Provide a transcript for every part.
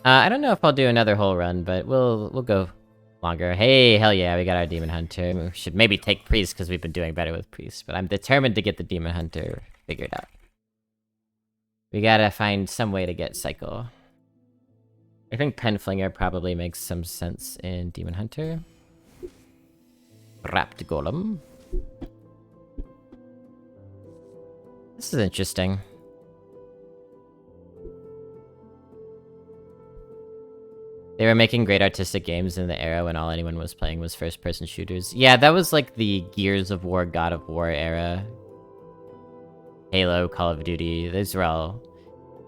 I don't know if I'll do another whole run, but we'll go longer. Hey, hell yeah, we got our Demon Hunter. We should maybe take Priest, because we've been doing better with Priest, but I'm determined to get the Demon Hunter figured out. We gotta find some way to get Cycle. I think Penflinger probably makes some sense in Demon Hunter. Wrapped Golem. This is interesting. They were making great artistic games in the era when all anyone was playing was first-person shooters. Yeah, that was like the Gears of War, God of War era. Halo, Call of Duty, those were all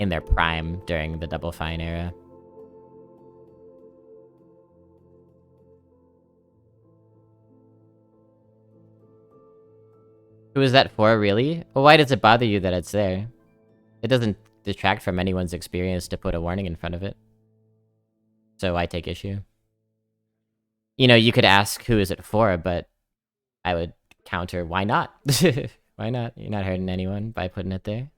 in their prime during the Double Fine era. Who is that for, really? Well, why does it bother you that it's there? It doesn't detract from anyone's experience to put a warning in front of it. So I take issue. You know, you could ask who is it for, but I would counter, why not? Why not? You're not hurting anyone by putting it there.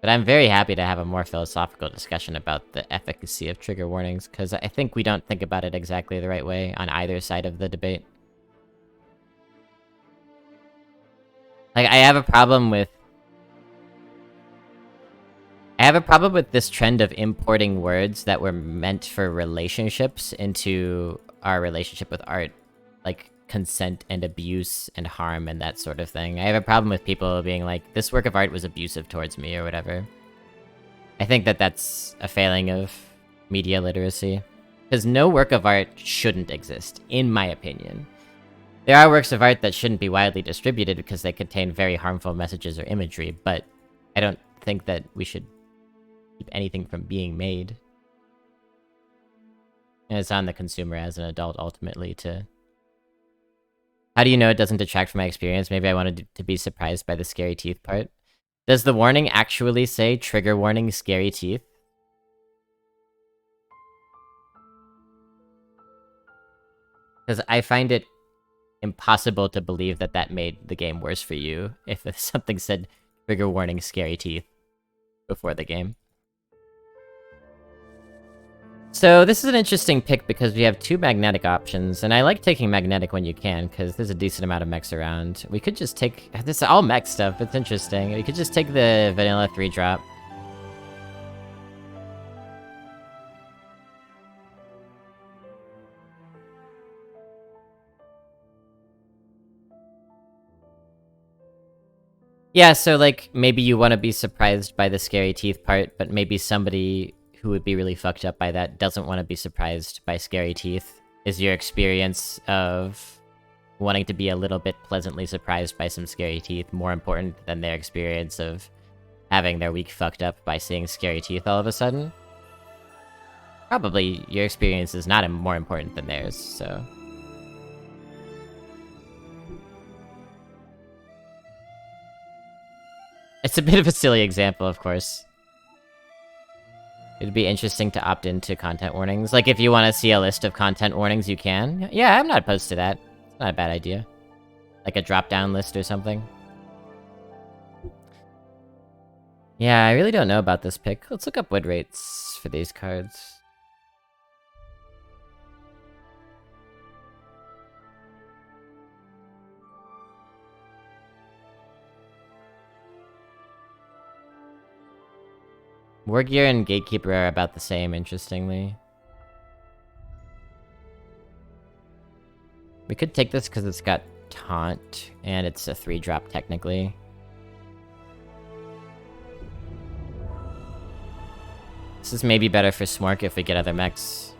But I'm very happy to have a more philosophical discussion about the efficacy of trigger warnings, because I think we don't think about it exactly the right way on either side of the debate. Like, I have a problem with this trend of importing words that were meant for relationships into our relationship with art. Like, consent and abuse and harm and that sort of thing. I have a problem with people being like, this work of art was abusive towards me or whatever. I think that that's a failing of media literacy. Because no work of art shouldn't exist, in my opinion. There are works of art that shouldn't be widely distributed because they contain very harmful messages or imagery, but I don't think that we should keep anything from being made. And it's on the consumer as an adult, ultimately, to... How do you know it doesn't detract from my experience? Maybe I wanted to be surprised by the scary teeth part. Does the warning actually say, trigger warning, scary teeth? Because I find it impossible to believe that that made the game worse for you if something said, trigger warning, scary teeth before the game. So this is an interesting pick because we have two magnetic options, and I like taking magnetic when you can, because there's a decent amount of mechs around. We could just take... This is all mech stuff, it's interesting. We could just take the vanilla 3-drop. Yeah, so like, maybe you want to be surprised by the scary teeth part, but maybe somebody who would be really fucked up by that doesn't want to be surprised by scary teeth. Is your experience of wanting to be a little bit pleasantly surprised by some scary teeth more important than their experience of having their week fucked up by seeing scary teeth all of a sudden? Probably your experience is not more important than theirs, so... It's a bit of a silly example, of course. It'd be interesting to opt into content warnings. Like, if you want to see a list of content warnings, you can. Yeah, I'm not opposed to that. It's not a bad idea. Like a drop-down list or something. Yeah, I really don't know about this pick. Let's look up win rates for these cards. War Gear and Gatekeeper are about the same, interestingly. We could take this because it's got Taunt, and it's a 3-drop technically. This is maybe better for Smork if we get other mechs.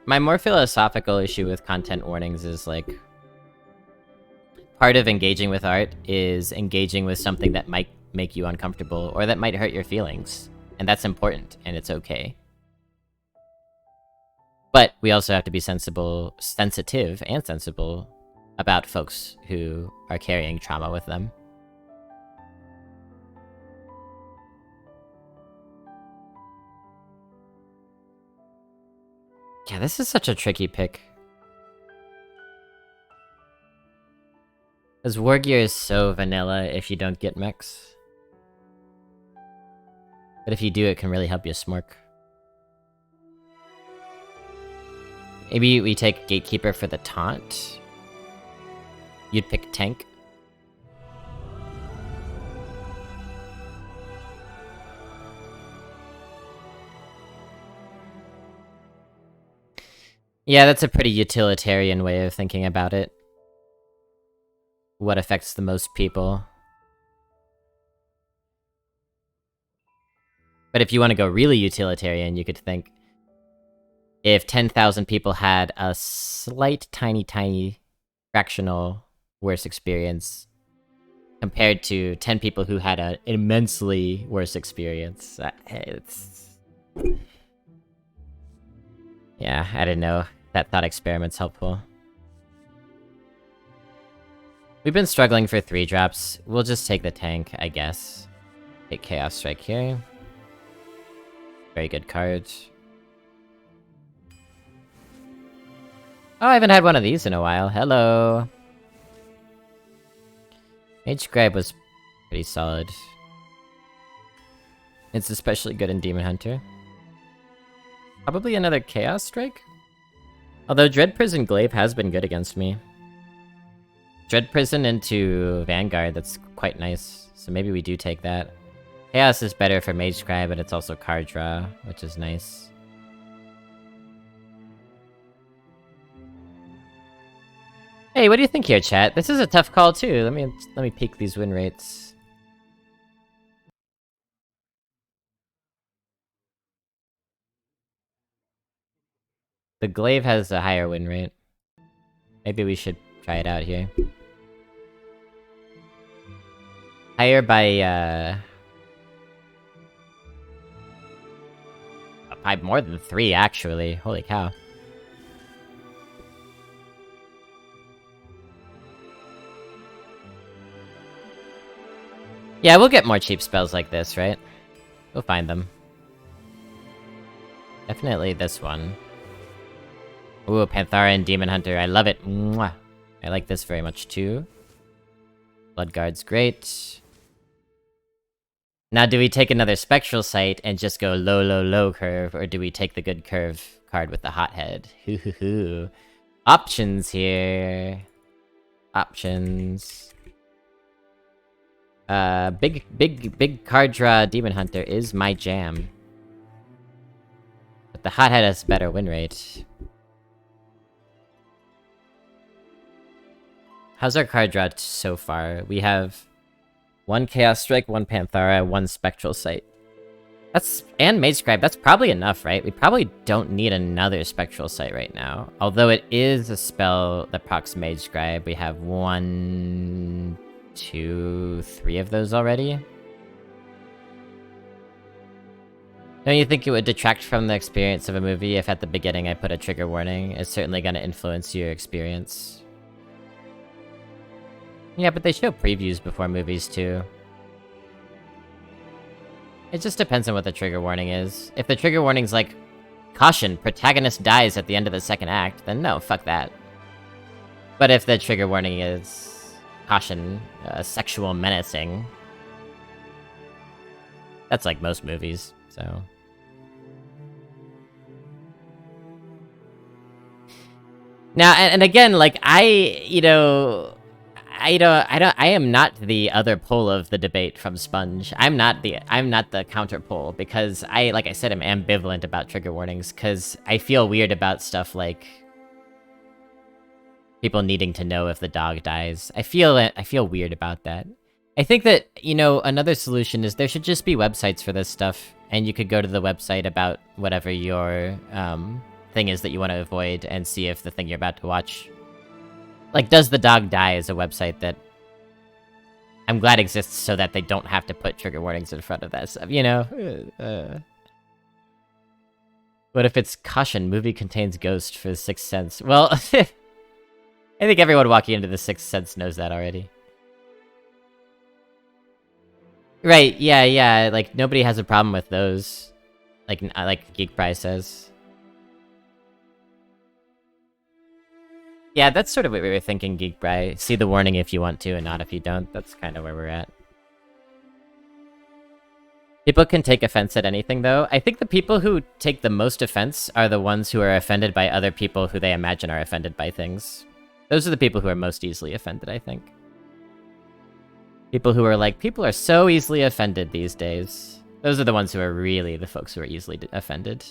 My more philosophical issue with content warnings is, like... Part of engaging with art is engaging with something that might make you uncomfortable, or that might hurt your feelings. And that's important, and it's okay. But we also have to be sensitive and sensible about folks who are carrying trauma with them. Yeah, this is such a tricky pick. Because War Gear is so vanilla if you don't get mechs. But if you do, it can really help you smork. Maybe we take Gatekeeper for the taunt. You'd pick tank. Yeah, that's a pretty utilitarian way of thinking about it. What affects the most people. But if you want to go really utilitarian, you could think if 10,000 people had a slight, tiny fractional worse experience compared to 10 people who had an immensely worse experience. Yeah, I didn't know. That thought experiment's helpful. We've been struggling for 3-drops. We'll just take the tank, I guess. Take Chaos Strike here. Very good card. Oh, I haven't had one of these in a while. Hello! Mage Scribe was pretty solid. It's especially good in Demon Hunter. Probably another Chaos Strike? Although Dread Prison Glaive has been good against me. Dread Prison into Vanguard, that's quite nice. So maybe we do take that. Chaos is better for Mage Scribe, but it's also card draw, which is nice. Hey, what do you think here, chat? This is a tough call too. Let me peek these win rates. The Glaive has a higher win rate. Maybe we should try it out here. Higher by more than 3, actually. Holy cow. Yeah, we'll get more cheap spells like this, right? We'll find them. Definitely this one. Ooh, Panthara and Demon Hunter. I love it. Mwah. I like this very much too. Bloodguard's great. Now, do we take another Spectral Sight and just go low curve, or do we take the good curve card with the Hothead? Hoo hoo hoo. Options here. Options. Big card draw Demon Hunter is my jam. But the Hothead has better win rate. How's our card draw so far? We have 1 Chaos Strike, 1 Panthara, 1 Spectral Sight. And Mage Scribe, that's probably enough, right? We probably don't need another Spectral Sight right now. Although it is a spell that procs Mage Scribe. We have 1, 2, 3 of those already. Don't you think it would detract from the experience of a movie if at the beginning I put a trigger warning? It's certainly going to influence your experience. Yeah, but they show previews before movies, too. It just depends on what the trigger warning is. If the trigger warning's like, caution, protagonist dies at the end of the 2nd act, then no, fuck that. But if the trigger warning is, caution, sexual menacing, that's like most movies, so... Now, and again, like, I am not the other pole of the debate from Sponge. I'm not the counter pole, because like I said, I'm ambivalent about trigger warnings, because I feel weird about stuff like people needing to know if the dog dies. I feel weird about that. I think that, another solution is there should just be websites for this stuff, and you could go to the website about whatever your thing is that you want to avoid and see if the thing you're about to watch, like, Does the Dog Die is a website that I'm glad exists so that they don't have to put trigger warnings in front of that stuff, What if it's caution, movie contains ghost for the Sixth Sense? Well, I think everyone walking into the Sixth Sense knows that already. Right, yeah, like, nobody has a problem with those. Like Geek Prize says. Yeah, that's sort of what we were thinking, Geek Bry. See the warning if you want to, and not if you don't. That's kind of where we're at. People can take offense at anything, though. I think the people who take the most offense are the ones who are offended by other people who they imagine are offended by things. Those are the people who are most easily offended, I think. People who are like, people are so easily offended these days. Those are the ones who are really the folks who are easily offended.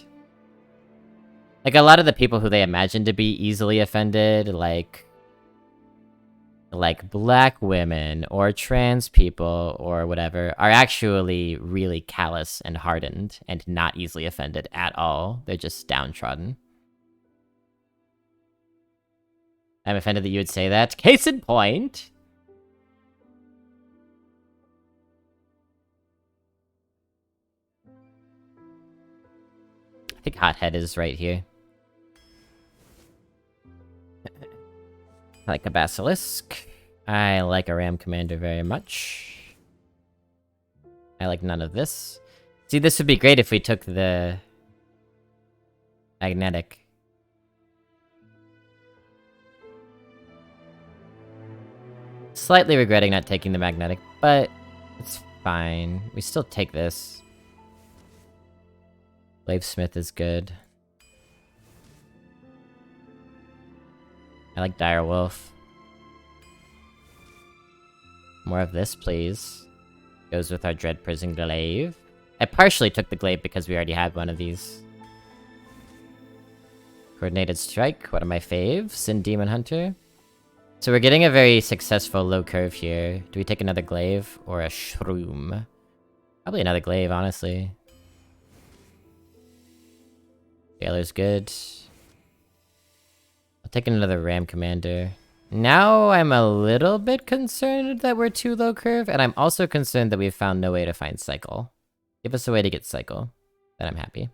Like, a lot of the people who they imagine to be easily offended, like black women or trans people or whatever, are actually really callous and hardened and not easily offended at all. They're just downtrodden. I'm offended that you would say that. Case in point! I think Hothead is right here. I like a Basilisk. I like a Ram Commander very much. I like none of this. See, this would be great if we took the magnetic. Slightly regretting not taking the magnetic, but it's fine. We still take this. Blavesmith is good. I like Direwolf. More of this, please. Goes with our Dread Prison Glaive. I partially took the Glaive because we already had one of these. Coordinated Strike, one of my faves. And Demon Hunter. So we're getting a very successful low curve here. Do we take another Glaive or a Shroom? Probably another Glaive, honestly. Jailer's good. I'll take another Ram Commander. Now I'm a little bit concerned that we're too low curve, and I'm also concerned that we've found no way to find Cycle. Give us a way to get Cycle. Then I'm happy.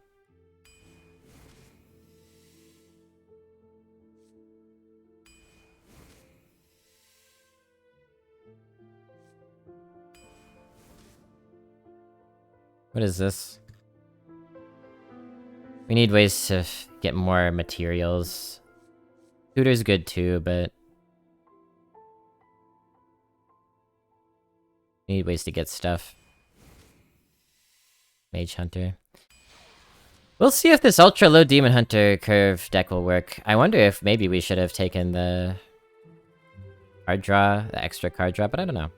What is this? We need ways to get more materials. Tutor's good too, but we need ways to get stuff. Mage Hunter. We'll see if this ultra low Demon Hunter curve deck will work. I wonder if maybe we should have taken the card draw, the extra card draw, but I don't know.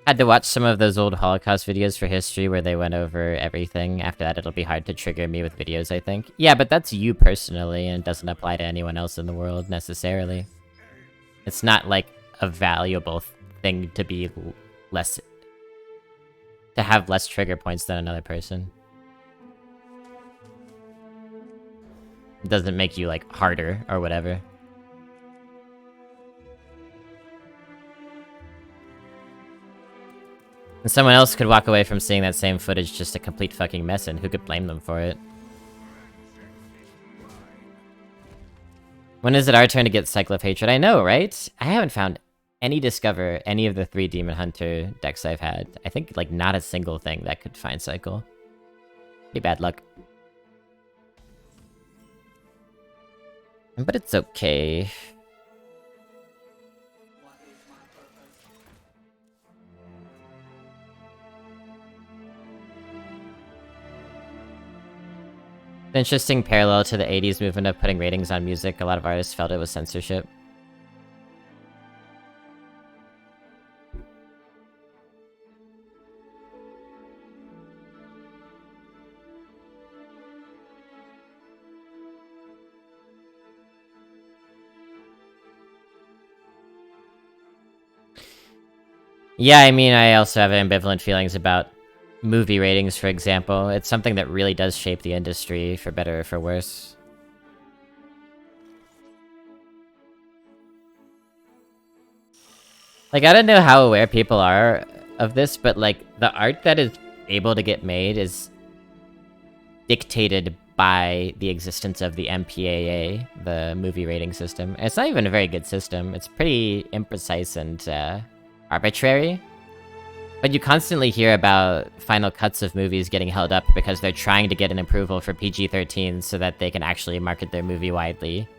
Had to watch some of those old Holocaust videos for history where they went over everything. After that, it'll be hard to trigger me with videos, I think. Yeah, but that's you personally, and it doesn't apply to anyone else in the world, necessarily. It's not, like, a valuable thing to be less... to have less trigger points than another person. It doesn't make you, like, harder or whatever. And someone else could walk away from seeing that same footage just a complete fucking mess, and who could blame them for it? When is it our turn to get Cycle of Hatred? I know, right? I haven't found any Discover any of the 3 Demon Hunter decks I've had. I think, like, not a single thing that could find Cycle. Pretty bad luck. But it's okay. An interesting parallel to the 80s movement of putting ratings on music. A lot of artists felt it was censorship. Yeah, I mean, I also have ambivalent feelings about movie ratings, for example. It's something that really does shape the industry, for better or for worse. Like, I don't know how aware people are of this, but, like, the art that is able to get made is dictated by the existence of the MPAA, the movie rating system. And it's not even a very good system. It's pretty imprecise and, arbitrary. But you constantly hear about final cuts of movies getting held up because they're trying to get an approval for PG-13 so that they can actually market their movie widely.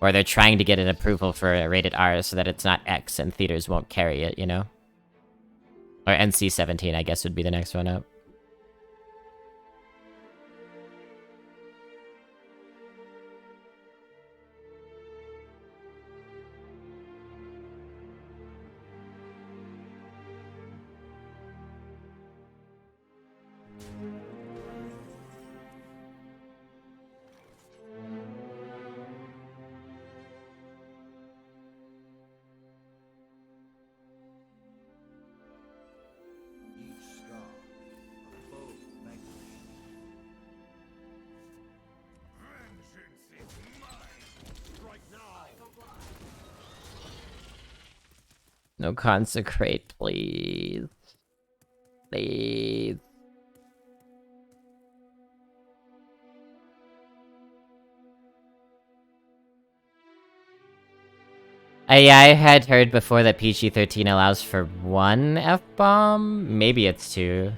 Or they're trying to get an approval for a rated R so that it's not X and theaters won't carry it, you know? Or NC-17, I guess, would be the next one up. No consecrate, please. Please. Yeah, I had heard before that PG-13 allows for 1 F-bomb? Maybe it's 2.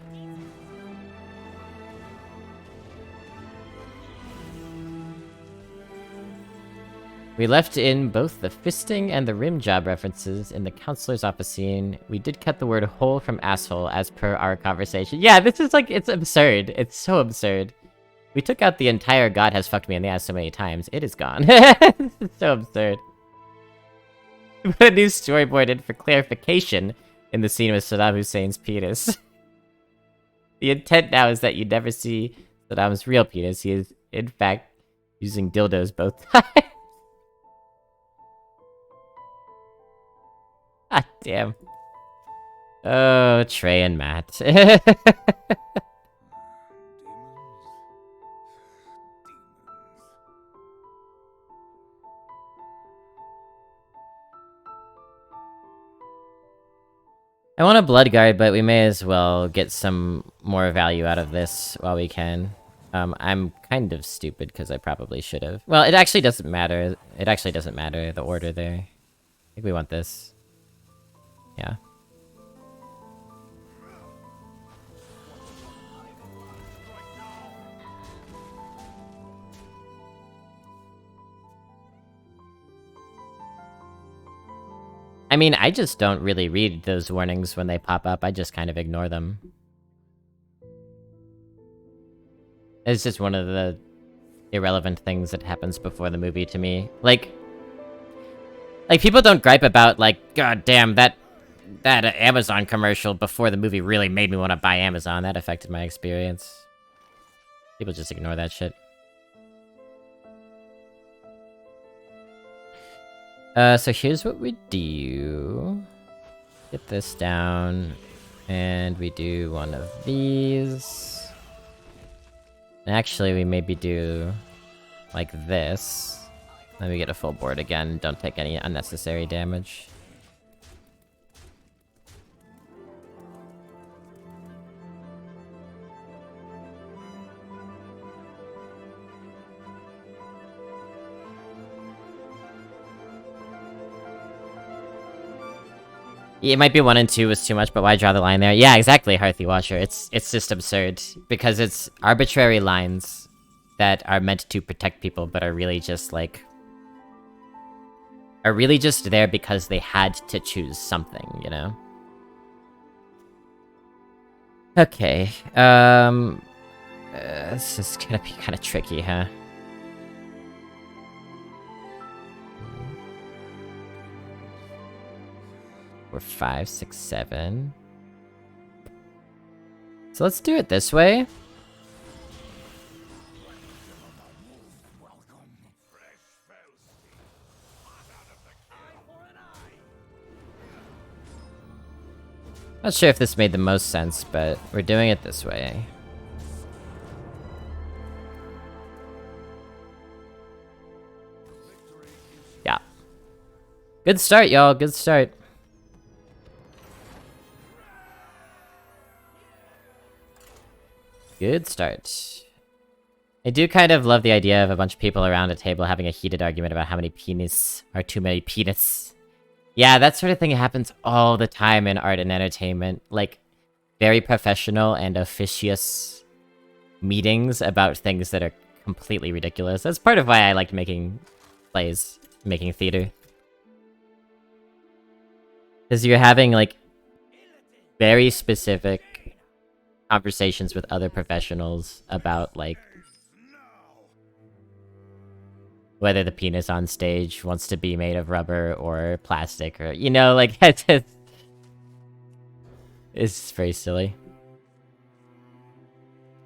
We left in both the fisting and the rim job references in the counselor's office scene. We did cut the word hole from asshole as per our conversation. Yeah, this is like, it's absurd. It's so absurd. We took out the entire God has fucked me in the ass so many times. It is gone. This is so absurd. We put a new storyboard in for clarification in the scene with Saddam Hussein's penis. The intent now is that you never see Saddam's real penis. He is, in fact, using dildos both times. God damn. Oh, Trey and Matt. I want a blood guard, but we may as well get some more value out of this while we can. I'm kind of stupid because I probably should have. Well, it actually doesn't matter. It actually doesn't matter, the order there. I think we want this. Yeah. I mean, I just don't really read those warnings when they pop up. I just kind of ignore them. It's just one of the irrelevant things that happens before the movie to me. Like people don't gripe about, like, God damn, that Amazon commercial before the movie really made me want to buy Amazon. That affected my experience. People just ignore that shit. So here's what we do. Get this down. And we do one of these. Actually, we maybe do like this. Then we get a full board again. Don't take any unnecessary damage. It might be 1 and 2 was too much, but why draw the line there? Yeah, exactly, Hearthy Watcher. It's just absurd. Because it's arbitrary lines that are meant to protect people, but are really just, like... are really just there because they had to choose something, you know? Okay, this is gonna be kinda tricky, huh? 4, 5, 6, 7. So let's do it this way. Not sure if this made the most sense, but we're doing it this way. Yeah. Good start, y'all. Good start. Good start. I do kind of love the idea of a bunch of people around a table having a heated argument about how many penis are too many penis. Yeah, that sort of thing happens all the time in art and entertainment. Like, very professional and officious meetings about things that are completely ridiculous. That's part of why I liked making plays, making theater. Because you're having, like, very specific conversations with other professionals about, like, whether the penis on stage wants to be made of rubber or plastic, or, you know, like, it's very silly.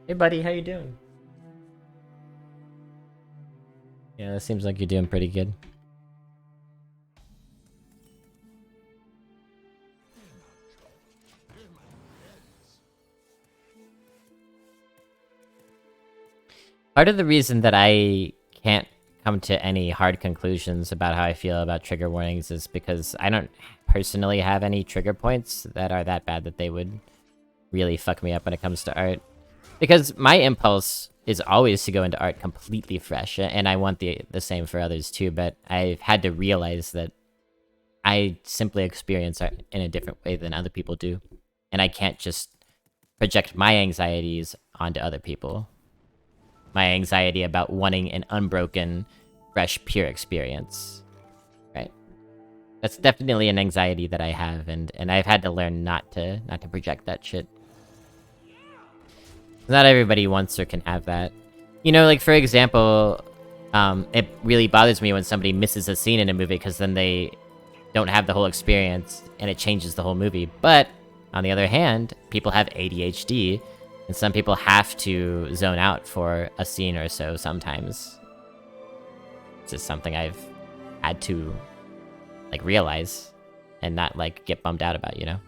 Hey buddy, how you doing? Yeah, it seems like you're doing pretty good. Part of the reason that I can't come to any hard conclusions about how I feel about trigger warnings is because I don't personally have any trigger points that are that bad that they would really fuck me up when it comes to art. Because my impulse is always to go into art completely fresh, and I want the same for others too, but I've had to realize that I simply experience art in a different way than other people do, and I can't just project my anxieties onto other people. My anxiety about wanting an unbroken, fresh, pure experience, right? That's definitely an anxiety that I have, and I've had to learn not to project that shit. Not everybody wants or can have that. You know, like, for example, it really bothers me when somebody misses a scene in a movie because then they don't have the whole experience and it changes the whole movie. But, on the other hand, people have ADHD, and some people have to zone out for a scene or so sometimes. It's just something I've had to, like, realize and not, like, get bummed out about, you know?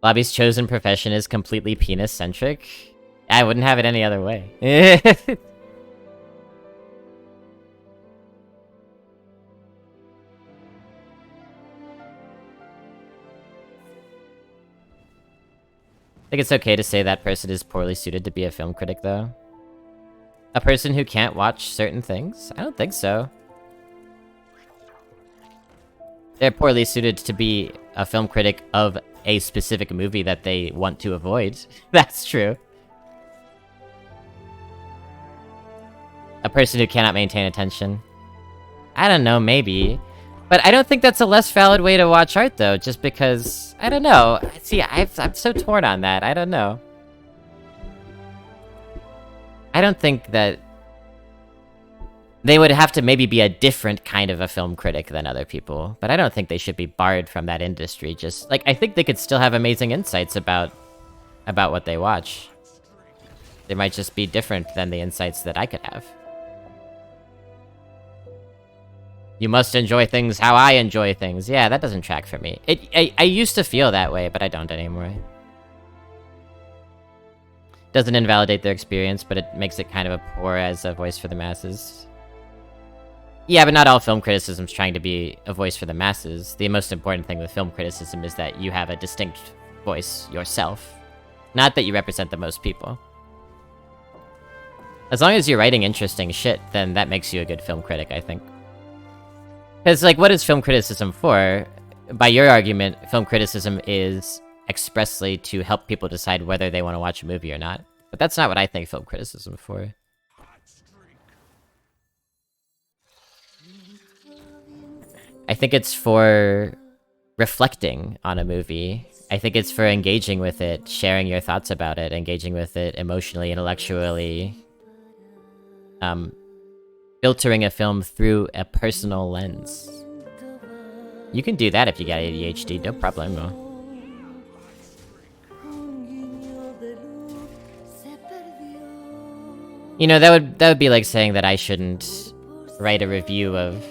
Lobby's chosen profession is completely penis-centric. I wouldn't have it any other way. I think it's okay to say that person is poorly suited to be a film critic, though. A person who can't watch certain things? I don't think so. They're poorly suited to be a film critic of a specific movie that they want to avoid. That's true. A person who cannot maintain attention. I don't know, maybe. But I don't think that's a less valid way to watch art, though, just because... I don't know. See, I'm so torn on that. I don't know. I don't think that... They would have to maybe be a different kind of a film critic than other people, but I don't think they should be barred from that industry. Just, like, I think they could still have amazing insights about what they watch. They might just be different than the insights that I could have. You must enjoy things how I enjoy things. Yeah, that doesn't track for me. I used to feel that way, but I don't anymore. Doesn't invalidate their experience, but it makes it kind of a poor as a voice for the masses. Yeah, but not all film criticism is trying to be a voice for the masses. The most important thing with film criticism is that you have a distinct voice yourself. Not that you represent the most people. As long as you're writing interesting shit, then that makes you a good film critic, I think. Because, like, what is film criticism for? By your argument, film criticism is expressly to help people decide whether they want to watch a movie or not. But that's not what I think film criticism is for. I think it's for reflecting on a movie. I think it's for engaging with it, sharing your thoughts about it, engaging with it emotionally, intellectually. Filtering a film through a personal lens. You can do that if you got ADHD, no problemo. You know, that would be like saying that I shouldn't write a review of...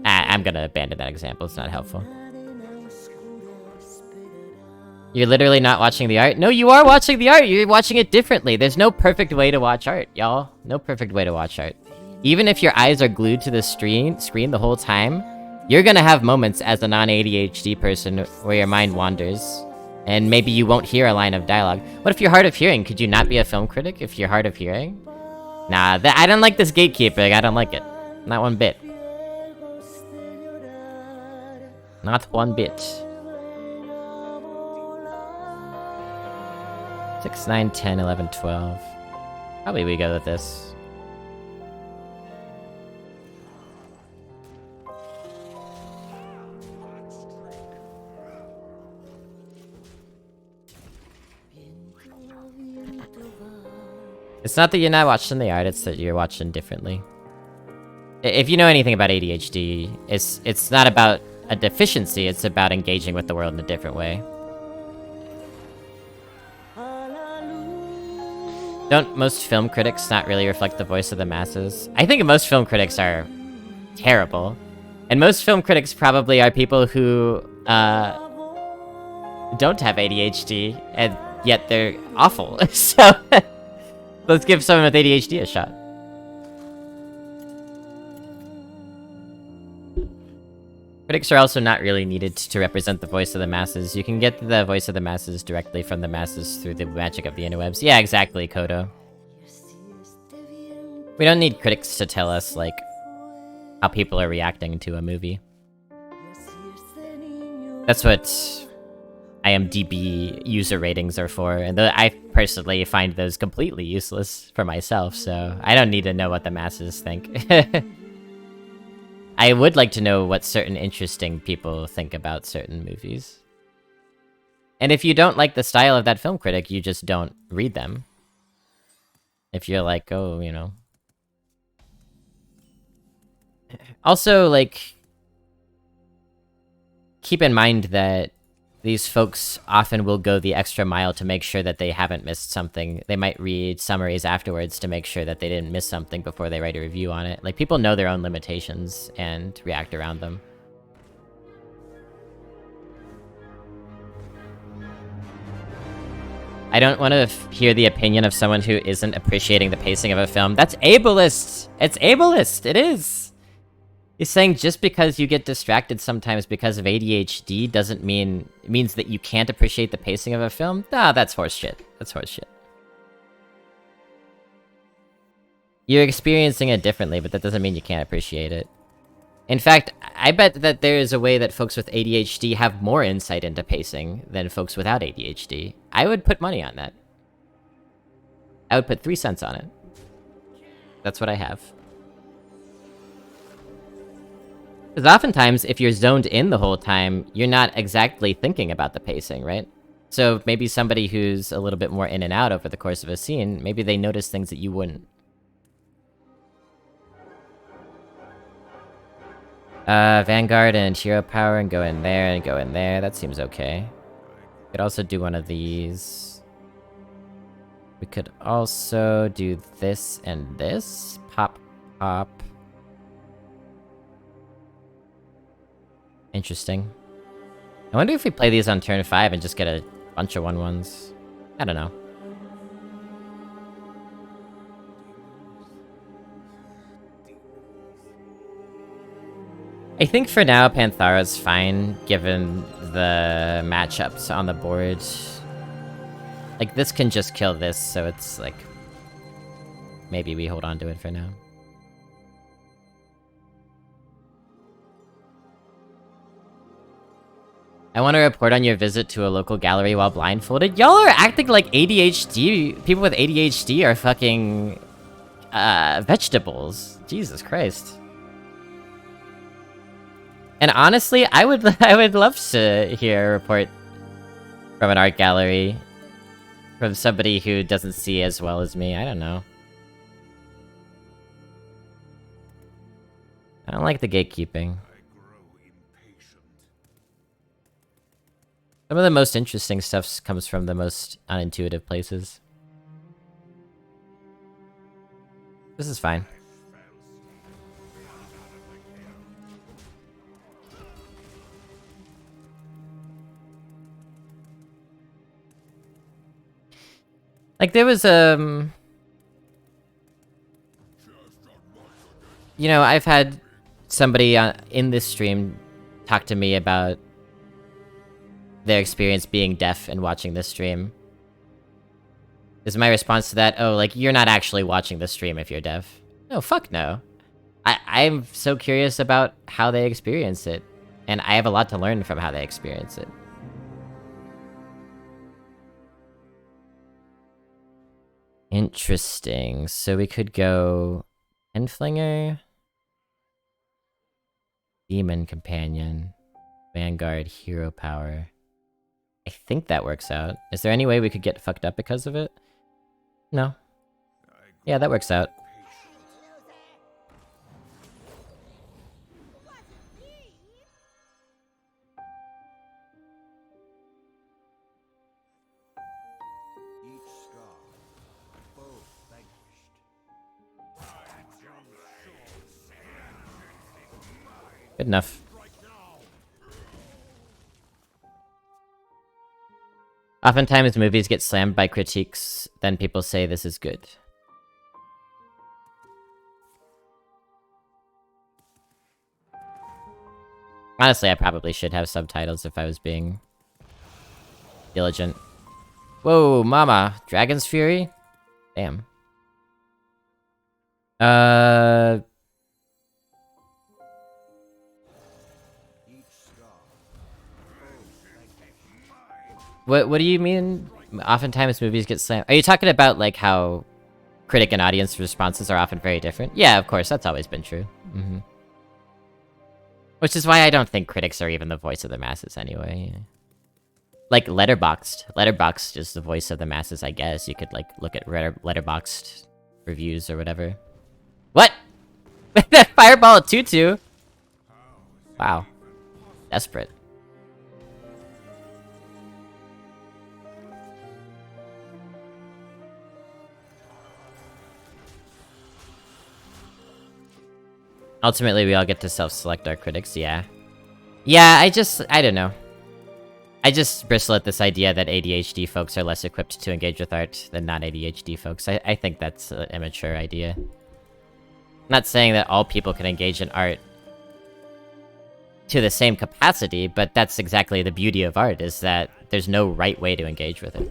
I'm gonna abandon that example, it's not helpful. You're literally not watching the art? No, you are watching the art! You're watching it differently. There's no perfect way to watch art, y'all. No perfect way to watch art. Even if your eyes are glued to the screen the whole time, You're gonna have moments as a non-ADHD person where your mind wanders, and maybe you won't hear a line of dialogue. What if you're hard of hearing? Could you not be a film critic if you're hard of hearing? Nah, I don't like this gatekeeping. I don't like it. Not one bit. Not one bit. 6, 9, 10, 11, 12. Probably we go with this. It's not that you're not watching the art, it's that you're watching differently. If you know anything about ADHD, it's not about a deficiency, it's about engaging with the world in a different way. Don't most film critics not really reflect the voice of the masses? I think most film critics are terrible. And most film critics probably are people who don't have ADHD, and yet they're awful. So let's give someone with ADHD a shot. Critics are also not really needed to represent the voice of the masses. You can get the voice of the masses directly from the masses through the magic of the interwebs. Yeah, exactly, Kodo. We don't need critics to tell us, like, how people are reacting to a movie. That's what IMDb user ratings are for, and I personally find those completely useless for myself, so I don't need to know what the masses think. I would like to know what certain interesting people think about certain movies. And if you don't like the style of that film critic, you just don't read them. If you're like, oh, you know. Also, like, keep in mind that these folks often will go the extra mile to make sure that they haven't missed something. They might read summaries afterwards to make sure that they didn't miss something before they write a review on it. Like, people know their own limitations and react around them. I don't want to hear the opinion of someone who isn't appreciating the pacing of a film. That's ableist! It's ableist! It is! He's saying just because you get distracted sometimes because of ADHD doesn't mean... It means that you can't appreciate the pacing of a film? Nah, that's horseshit. That's horseshit. You're experiencing it differently, but that doesn't mean you can't appreciate it. In fact, I bet that there is a way that folks with ADHD have more insight into pacing than folks without ADHD. I would put money on that. I would put 3 cents on it. That's what I have. Because oftentimes, if you're zoned in the whole time, you're not exactly thinking about the pacing, right? So maybe somebody who's a little bit more in and out over the course of a scene, maybe they notice things that you wouldn't. Vanguard and Hero Power and go in there and go in there. That seems okay. Could also do one of these. We could also do this and this. Pop, pop. Interesting. I wonder if we play these on turn 5 and just get a bunch of 1/1s. I don't know. I think for now, Panthara's fine, given the matchups on the board. Like, this can just kill this, so it's like... Maybe we hold on to it for now. I want to report on your visit to a local gallery while blindfolded. Y'all are acting like ADHD. People with ADHD are fucking... vegetables. Jesus Christ. And honestly, I would love to hear a report from an art gallery. From somebody who doesn't see as well as me. I don't know. I don't like the gatekeeping. Some of the most interesting stuff comes from the most unintuitive places. This is fine. Like, there was, you know, I've had somebody in this stream talked to me about their experience being deaf and watching this stream. Is my response to that, oh, like, you're not actually watching the stream if you're deaf. No, fuck no. I'm so curious about how they experience it, and I have a lot to learn from how they experience it. Interesting. So we could go Endflinger, Demon Companion, Vanguard, Hero Power. I think that works out. Is there any way we could get fucked up because of it? No. Yeah, that works out. Good enough. Oftentimes movies get slammed by critiques, then people say this is good. Honestly, I probably should have subtitles if I was being diligent. Whoa, mama! Dragon's Fury? Damn. What do you mean? Oftentimes movies get slammed. Are you talking about like how critic and audience responses are often very different? Yeah, of course, that's always been true. Which is why I don't think critics are even the voice of the masses anyway. Like Letterboxd is the voice of the masses, I guess. You could like look at Letterboxd reviews or whatever. What? Fireball at 2-2? Wow. Desperate. Ultimately, we all get to self-select our critics, yeah. Yeah, I don't know. I just bristle at this idea that ADHD folks are less equipped to engage with art than non-ADHD folks. I think that's an immature idea. I'm not saying that all people can engage in art to the same capacity, but that's exactly the beauty of art, is that there's no right way to engage with it.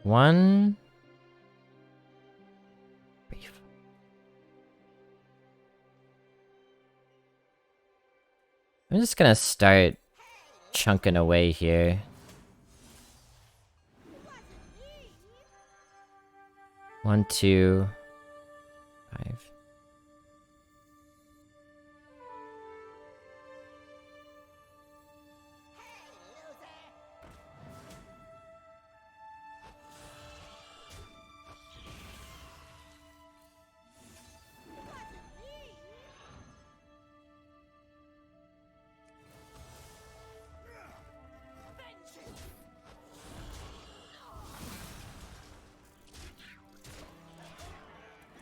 One... I'm just gonna start chunking away here. 1, 2, 5.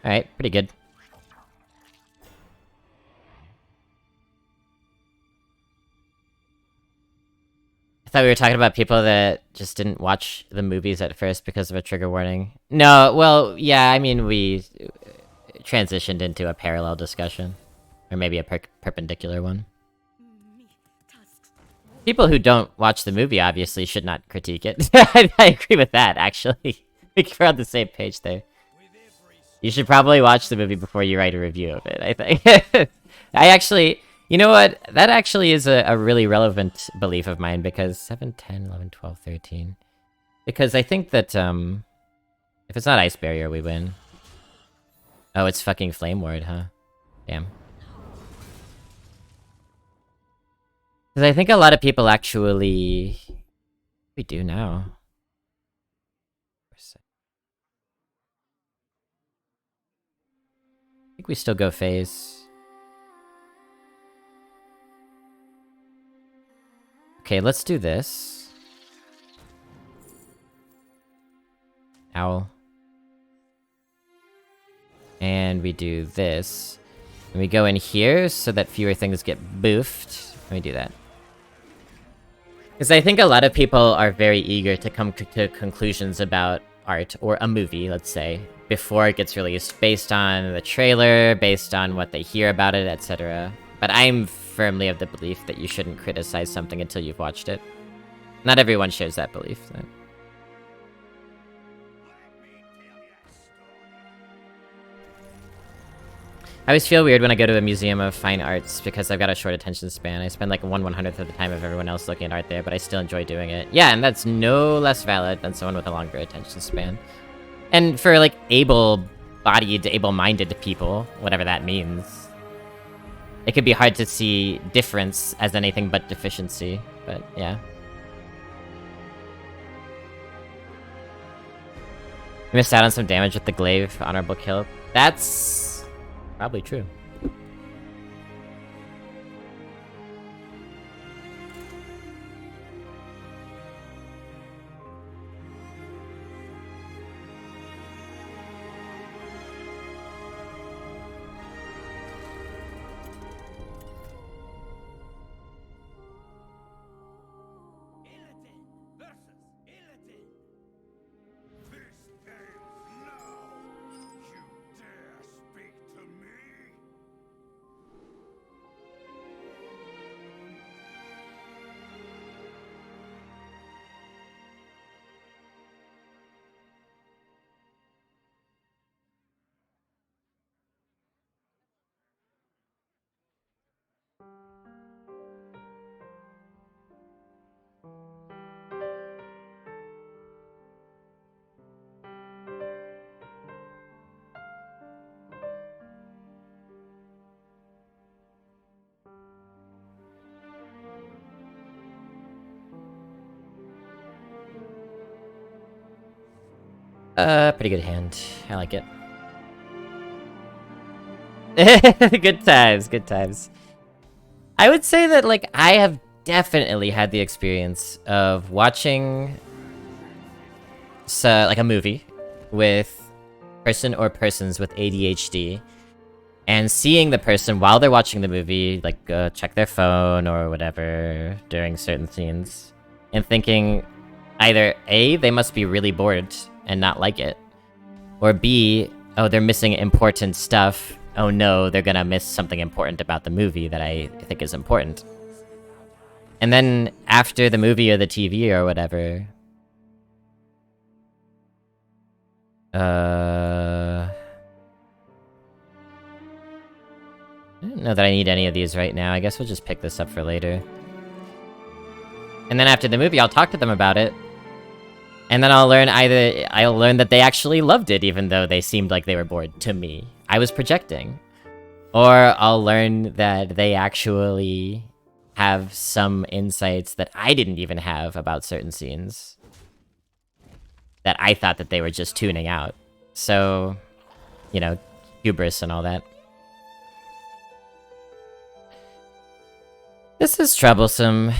Alright, pretty good. I thought we were talking about people that just didn't watch the movies at first because of a trigger warning. No, well, yeah, I mean, we transitioned into a parallel discussion. Or maybe a perpendicular one. People who don't watch the movie obviously should not critique it. I agree with that, actually. I think we're on the same page there. You should probably watch the movie before you write a review of it, I think. I actually... You know what? That actually is a really relevant belief of mine, because 7, 10, 11, 12, 13... Because I think that, if it's not Ice Barrier, we win. Oh, it's fucking Flame Ward, huh? Damn. Because I think a lot of people actually... We do now. I think we still go phase. Okay, let's do this. Owl. And we do this. And we go in here so that fewer things get boofed. Let me do that. Because I think a lot of people are very eager to come to conclusions about art, or a movie, let's say, before it gets released, based on the trailer, based on what they hear about it, etc. But I'm firmly of the belief that you shouldn't criticize something until you've watched it. Not everyone shares that belief, though. I always feel weird when I go to a museum of fine arts because I've got a short attention span. I spend like 1/100th of the time of everyone else looking at art there, but I still enjoy doing it. Yeah, and that's no less valid than someone with a longer attention span. And for like able-bodied, able-minded people, whatever that means, it could be hard to see difference as anything but deficiency, but yeah. You missed out on some damage with the glaive honorable kill. That's probably true. Pretty good hand. I like it. Good times, good times. I would say that, like, I have definitely had the experience of watching like a movie with person or persons with ADHD and seeing the person while they're watching the movie, like, check their phone or whatever during certain scenes, and thinking either A, they must be really bored and not like it, or B, oh, they're missing important stuff. Oh no, they're gonna miss something important about the movie that I think is important. And then after the movie or the TV or whatever, I don't know that I need any of these right now. I guess we'll just pick this up for later. And then after the movie, I'll talk to them about it. And then I'll learn that they actually loved it, even though they seemed like they were bored to me. I was projecting. Or I'll learn that they actually have some insights that I didn't even have about certain scenes. That I thought that they were just tuning out. So, you know, hubris and all that. This is troublesome.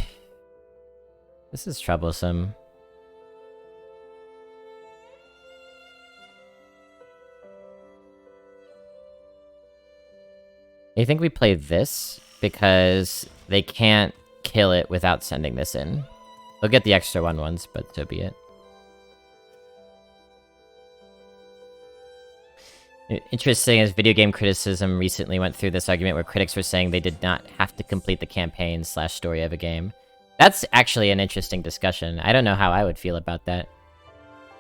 This is troublesome. I think we play this because they can't kill it without sending this in. They'll get the extra 1/1s, but so be it. Interesting as video game criticism recently went through this argument where critics were saying they did not have to complete the campaign / story of a game. That's actually an interesting discussion. I don't know how I would feel about that.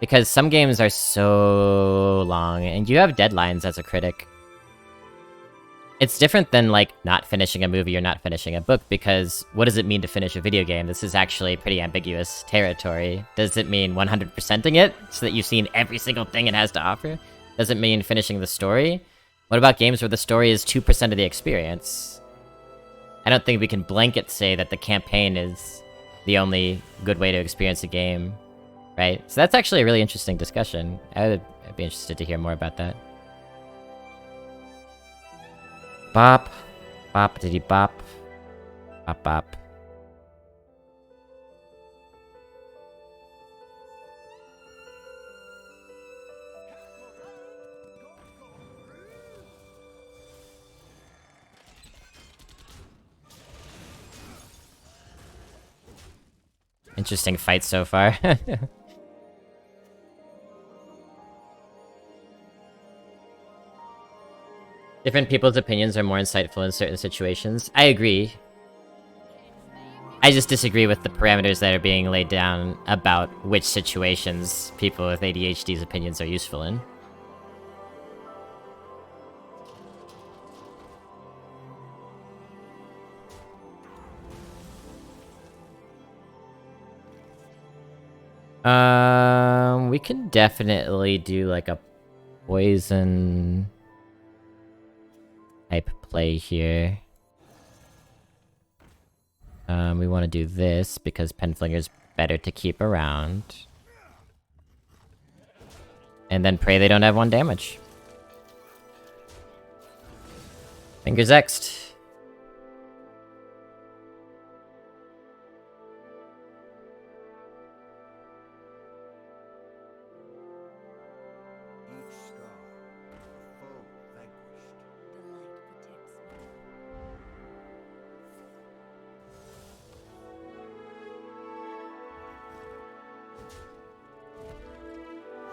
Because some games are so long, and you have deadlines as a critic. It's different than, like, not finishing a movie or not finishing a book, because what does it mean to finish a video game? This is actually pretty ambiguous territory. Does it mean 100%ing it, so that you've seen every single thing it has to offer? Does it mean finishing the story? What about games where the story is 2% of the experience? I don't think we can blanket say that the campaign is the only good way to experience a game, right? So that's actually a really interesting discussion. I'd be interested to hear more about that. Bop. Bop diddy bop. Bop bop. Interesting fight so far. Different people's opinions are more insightful in certain situations. I agree. I just disagree with the parameters that are being laid down about which situations people with ADHD's opinions are useful in. We can definitely do like a poison type play here. We want to do this because Penflinger's better to keep around. And then pray they don't have 1 damage. Fingers X'd.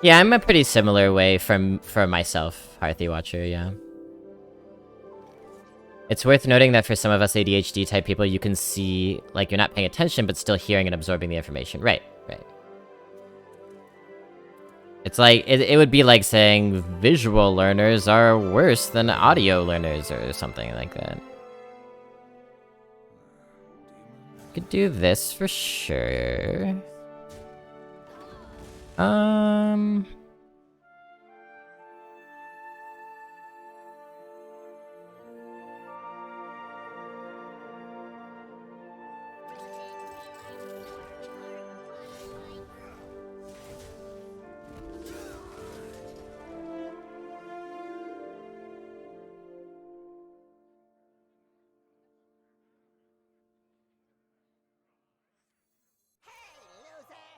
Yeah, I'm a pretty similar way for myself, Hearthy Watcher, yeah. It's worth noting that for some of us ADHD type people, you can see, like, you're not paying attention, but still hearing and absorbing the information. Right, right. It's like, it would be like saying visual learners are worse than audio learners or something like that. Could do this for sure.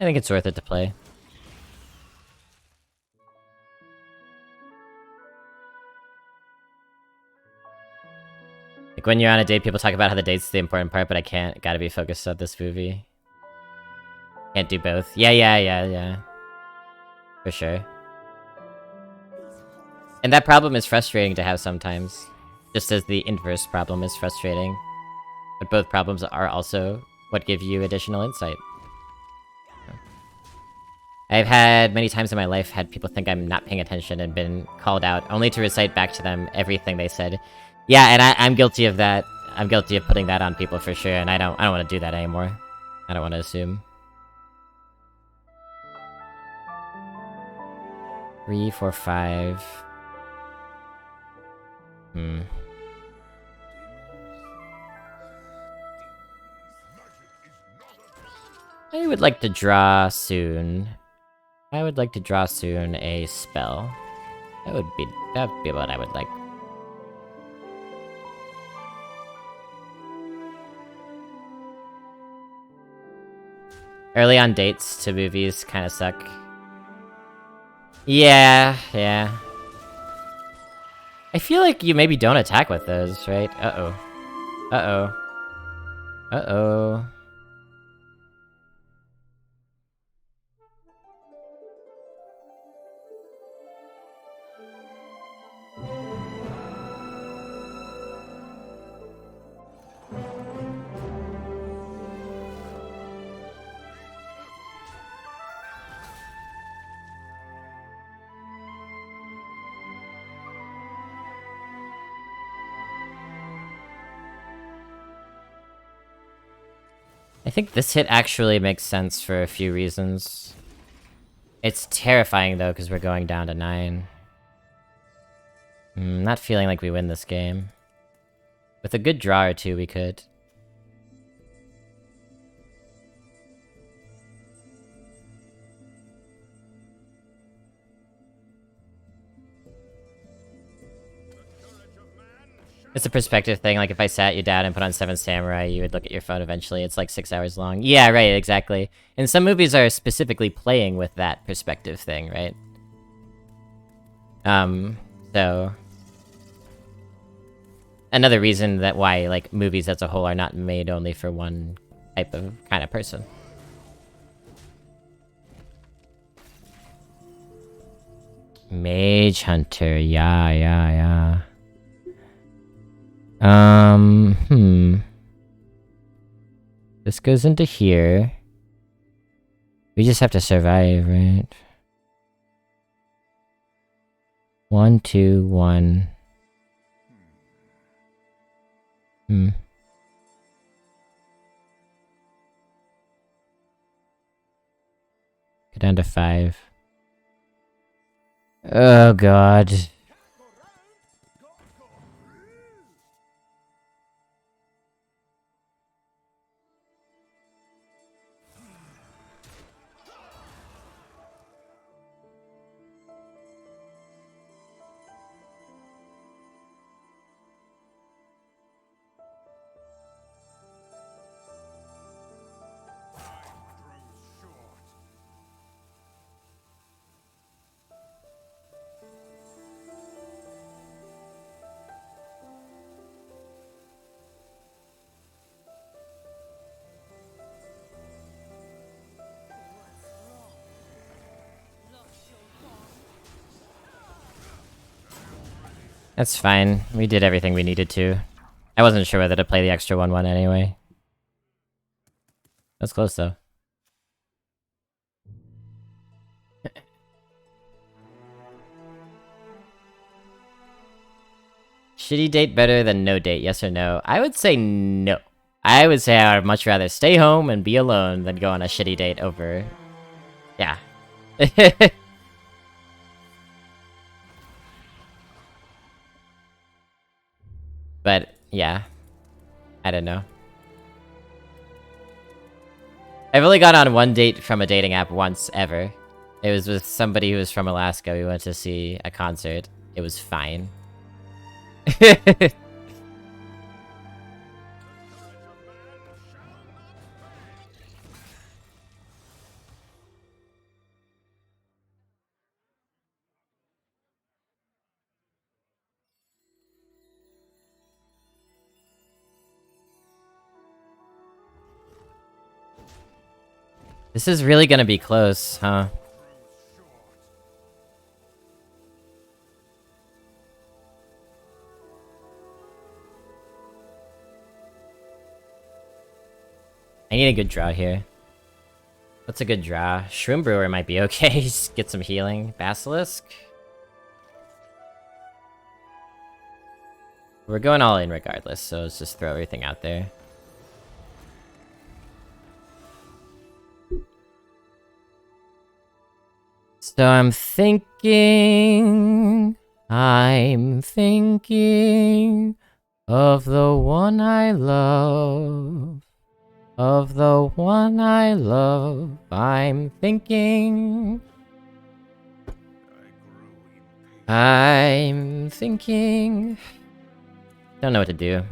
I think it's worth it to play. Like, when you're on a date, people talk about how the date's the important part, but I can't. Gotta be focused on this movie. Can't do both. Yeah. For sure. And that problem is frustrating to have sometimes. Just as the inverse problem is frustrating. But both problems are also what give you additional insight. I've had many times in my life had people think I'm not paying attention and been called out, only to recite back to them everything they said. Yeah, and I'm guilty of that. I'm guilty of putting that on people for sure, and I don't want to do that anymore. I don't want to assume. 3, 4, 5. I would like to draw soon. I would like to draw soon a spell. That'd be what I would like. Early on dates to movies kind of suck. Yeah. I feel like you maybe don't attack with those, right? Uh-oh. I think this hit actually makes sense for a few reasons. It's terrifying, though, because we're going down to 9. Not feeling like we win this game. With a good draw or two, we could. It's a perspective thing, like if I sat you down and put on 7 Samurai, you would look at your phone eventually. It's like 6 hours long. Yeah, right, exactly. And some movies are specifically playing with that perspective thing, right? So... Another reason that why, like, movies as a whole are not made only for one type of kind of person. Mage Hunter, yeah. This goes into here. We just have to survive, right? 1, 2, 1. Go down to 5. Oh god. That's fine. We did everything we needed to. I wasn't sure whether to play the extra 1/1 anyway. That's close though. Shitty date better than no date, yes or no? I would say no. I would say I would much rather stay home and be alone than go on a shitty date over... Yeah. But, yeah. I don't know. I've only gone on one date from a dating app once, ever. It was with somebody who was from Alaska. We went to see a concert. It was fine. This is really gonna be close, huh? I need a good draw here. What's a good draw? Shroom Brewer might be okay. Just get some healing. Basilisk? We're going all in regardless, so let's just throw everything out there. So I'm thinking of the one I love. Of the one I love, I'm thinking. Don't know what to do.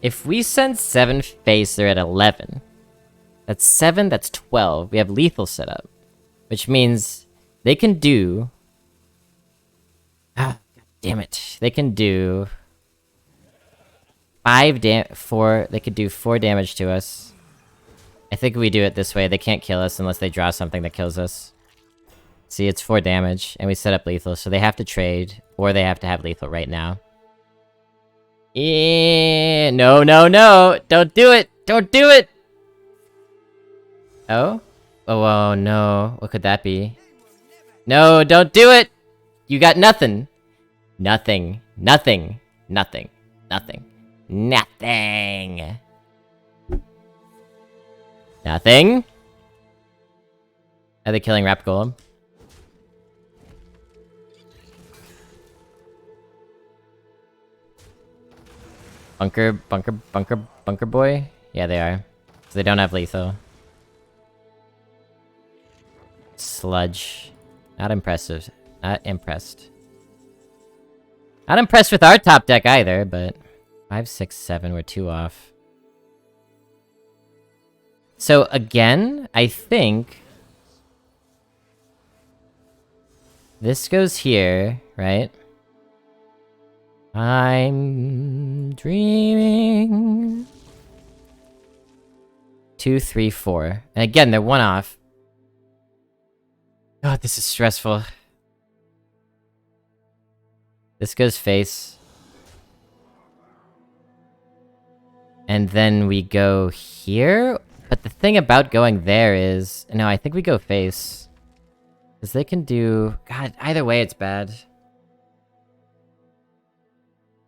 If we send 7 face, they're at 11. That's 7, that's 12. We have lethal set up. Which means they can do... Ah, god damn it. They can do... 4... They could do 4 damage to us. I think we do it this way. They can't kill us unless they draw something that kills us. See, it's 4 damage, and we set up lethal, so they have to trade, or they have to have lethal right now. No, no, no! Don't do it! Don't do it! Oh? Oh, no. What could that be? No, don't do it! You got nothing. Nothing. Nothing. Nothing. Nothing. Nothing. Nothing? Are they killing Rap Golem? Bunker boy? Yeah, they are. So they don't have lethal. Sludge. Not impressive. Not impressed. Not impressed with our top deck either, but... 5, 6, 7, we're 2 off. So again, I think... This goes here, right? I'm dreaming. 2, 3, 4. And again, they're one off. God, this is stressful. This goes face. And then we go here? But the thing about going there is... No, I think we go face. Because they can do... God, either way it's bad.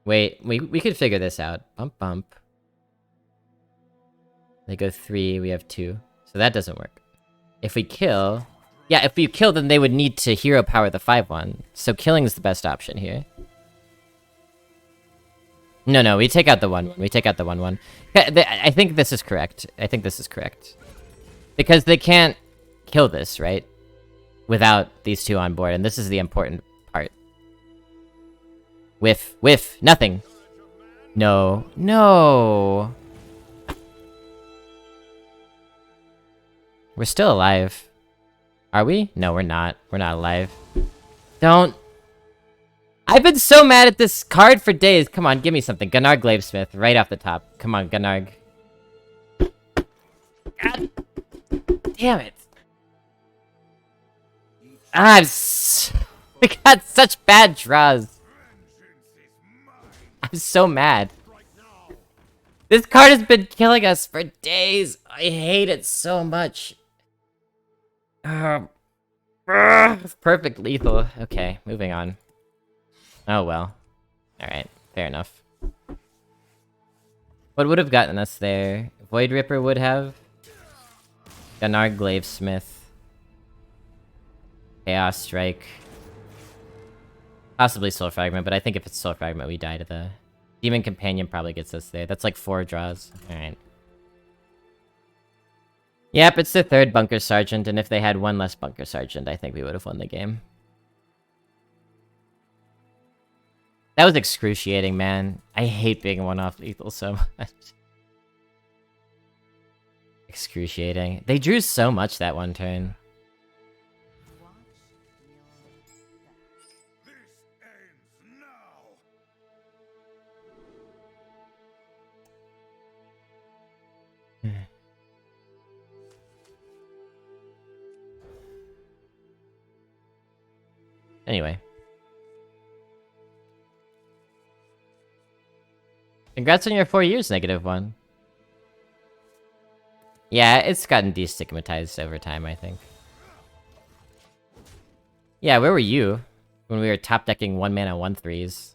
Wait, we could figure this out. Bump, bump. They go 3, we have 2. So that doesn't work. If we kill... Yeah, if we kill, then they would need to hero power the 5-1. So killing is the best option here. No, we take out the 1-1. We take out the 1-1. I think this is correct. I think this is correct. Because they can't kill this, right? Without these two on board, and this is the important part. Whiff, whiff, nothing. No, no. We're still alive. Are we? No, we're not. We're not alive. Don't. I've been so mad at this card for days. Come on, give me something. Gunnar Glavesmith, right off the top. Come on, Gunnar. God damn it. Ah, we got such bad draws. I'm so mad. This card has been killing us for days. I hate it so much. Perfect lethal. Okay, moving on. Oh well. Alright, fair enough. What would have gotten us there? Void Ripper would have. Gunnar Glavesmith. Chaos Strike. Possibly Soul Fragment, but I think if it's Soul Fragment, we die to the... Demon Companion probably gets us there. That's like 4 draws. Alright. Yep, it's the 3rd Bunker Sergeant, and if they had 1 less Bunker Sergeant, I think we would have won the game. That was excruciating, man. I hate being 1-off lethal so much. Excruciating. They drew so much that one turn. Anyway. Congrats on your 4 years, -1. Yeah, it's gotten destigmatized over time, I think. Yeah, where were you when we were top decking 1-mana 1/3s?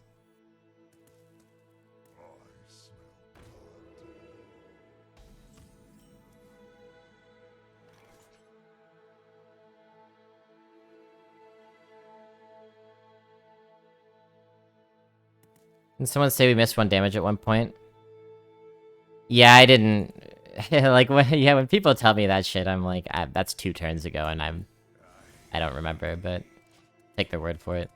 Did someone say we missed 1 damage at one point? Yeah, I didn't... like, when people tell me that shit, I'm like, that's 2 turns ago, and I don't remember, but take their word for it.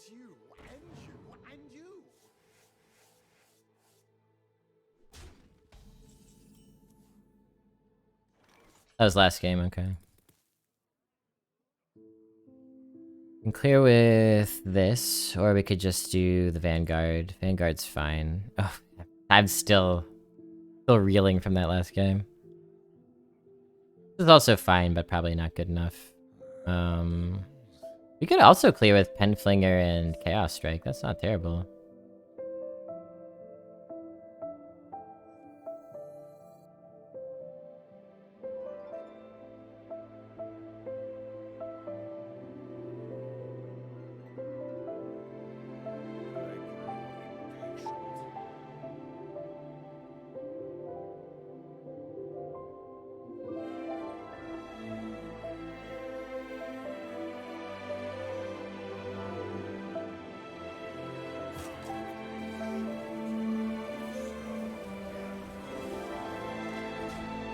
You and you and you. That was last game, okay. We can clear with this, or we could just do the Vanguard. Vanguard's fine. Oh, I'm still reeling from that last game. This is also fine, but probably not good enough. We could also clear with Penflinger and Chaos Strike. That's not terrible.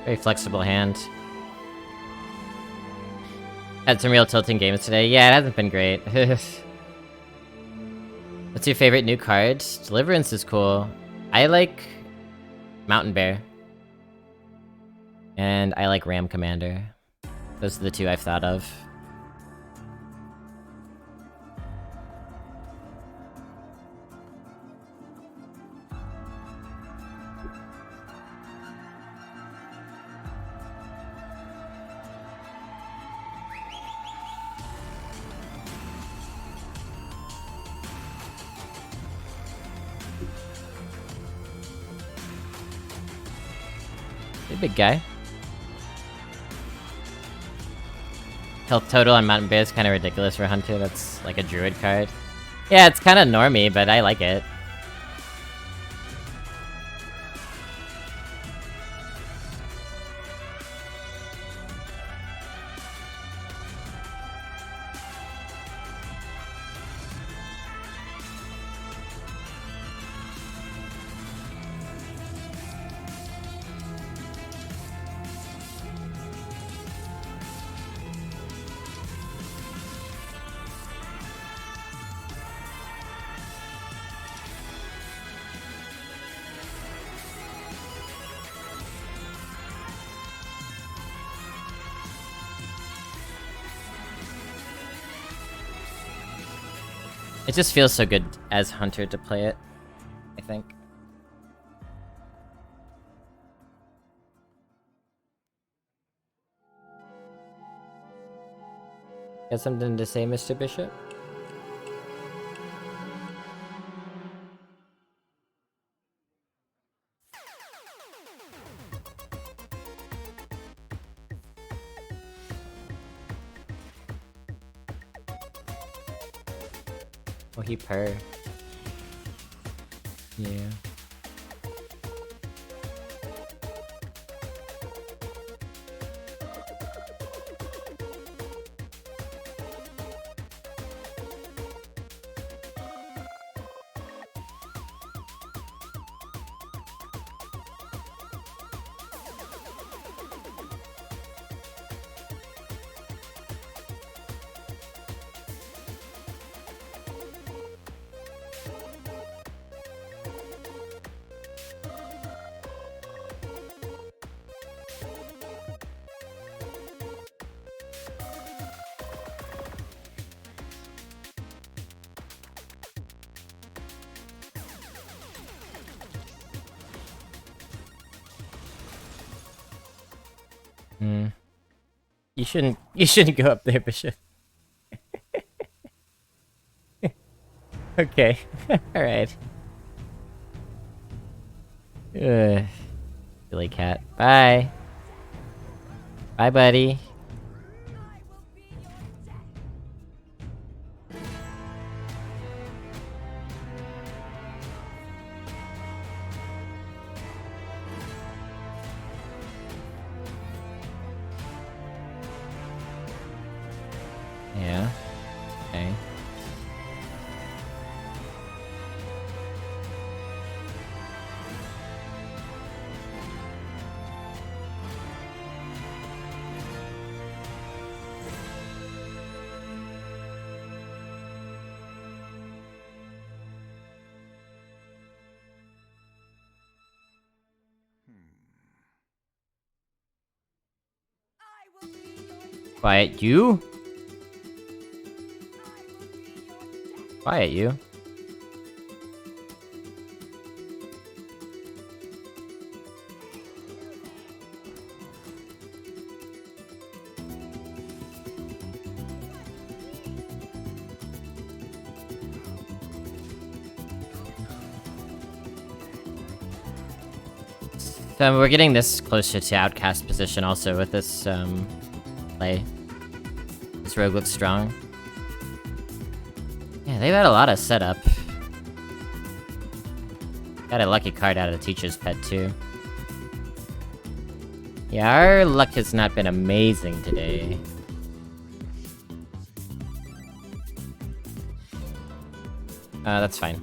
Very flexible hand. Had some real tilting games today. Yeah, it hasn't been great. What's your favorite new card? Deliverance is cool. I like Mountain Bear. And I like Ram Commander. Those are the two I've thought of. Hey, big guy. Health total on Mountain Bear is kind of ridiculous for Hunter. That's like a druid card. Yeah, it's kind of normie, but I like it. It just feels so good as Hunter to play it, I think. Got something to say, Mr. Bishop? Oh, he purr. Yeah. Hmm. You shouldn't go up there, Bishop. Okay. Alright. Silly cat. Bye. Bye, buddy. Yeah. Okay. Quiet you? Quiet you? So we're getting this closer to outcast position also with this, play. This rogue looks strong. Yeah, they've had a lot of setup. Got a lucky card out of the teacher's pet, too. Yeah, our luck has not been amazing today. That's fine.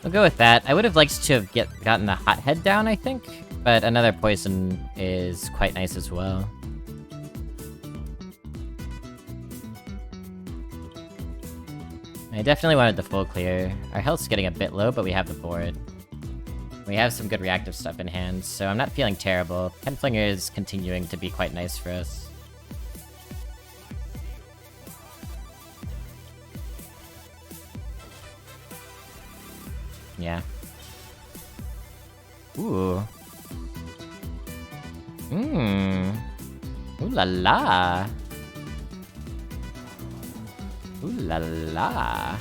We'll go with that. I would have liked to have gotten the hothead down, I think, but another poison is quite nice as well. I definitely wanted the full clear. Our health's getting a bit low, but we have the board. We have some good reactive stuff in hand, so I'm not feeling terrible. Penflinger is continuing to be quite nice for us. Yeah. Ooh. Mmm. Ooh la la. Ooh la la.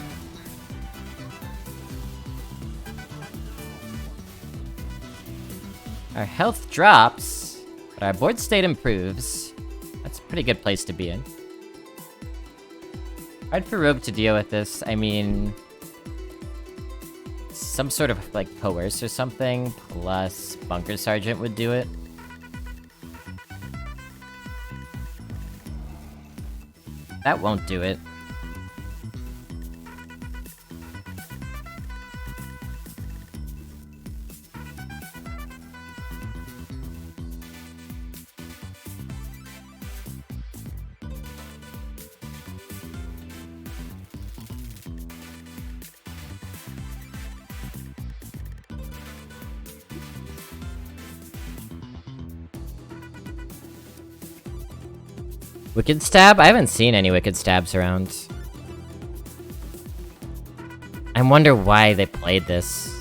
Our health drops, but our board state improves. That's a pretty good place to be in. Hard for Rogue to deal with this. I mean, some sort of, like, coerce or something, plus Bunker Sergeant would do it. That won't do it. Wicked Stab? I haven't seen any Wicked Stabs around. I wonder why they played this.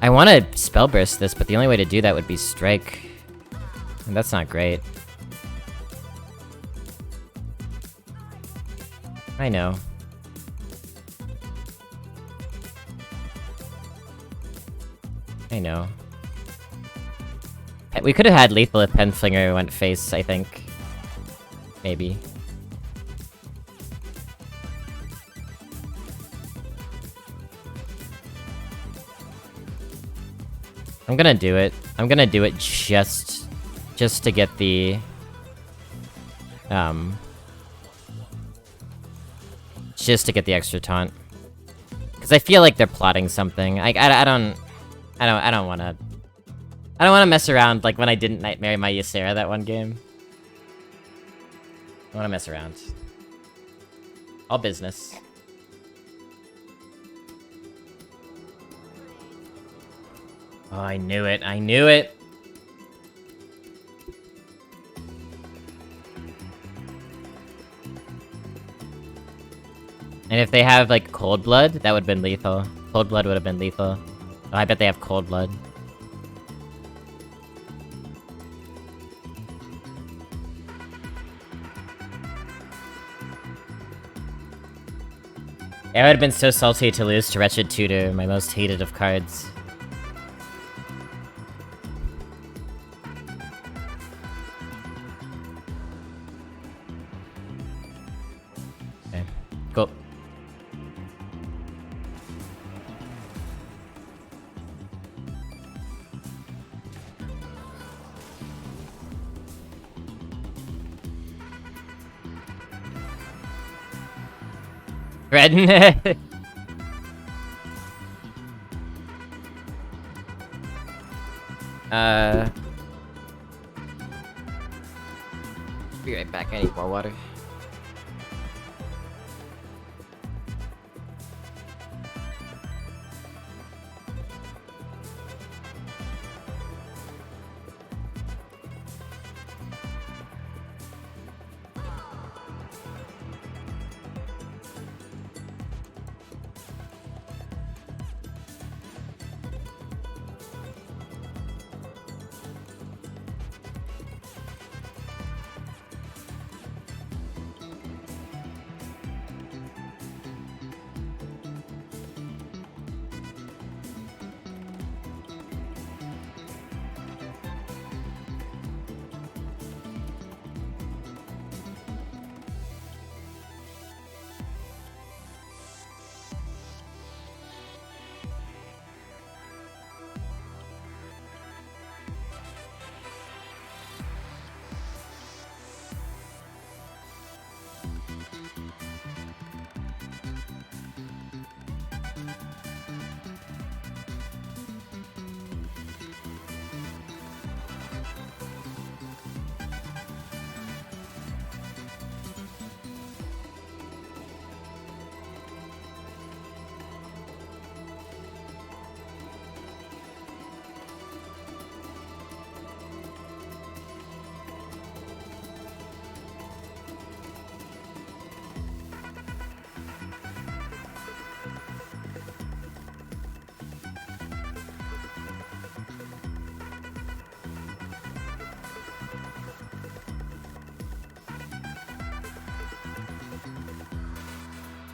I want to Spell Burst this, but the only way to do that would be Strike. And that's not great. I know. I know. We could have had lethal if Penflinger went face, I think. Maybe. I'm gonna do it. I'm gonna do it just to get the... just to get the extra taunt. Because I feel like they're plotting something. I don't wanna... I don't wanna mess around like when I didn't Nightmare my Ysera that one game. I wanna mess around. All business. Oh, I knew it. I knew it! And if they have, like, Cold Blood, that would have been lethal. Cold Blood would have been lethal. Oh, I bet they have Cold Blood. I would have been so salty to lose to Wretched Tutor, my most hated of cards. Okay, cool. Redden. Be right back, I need more water.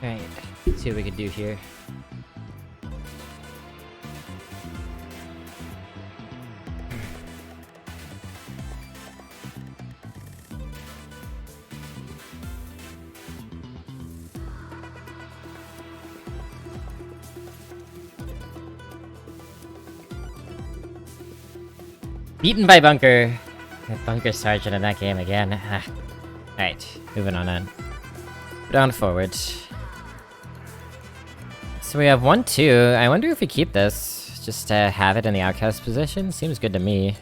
Alright, let's see what we can do here. Beaten by Bunker. Bunker Sergeant in that game again. Alright, moving on. Put on forward. So we have 1-2. I wonder if we keep this. Just to have it in the outcast position. Seems good to me.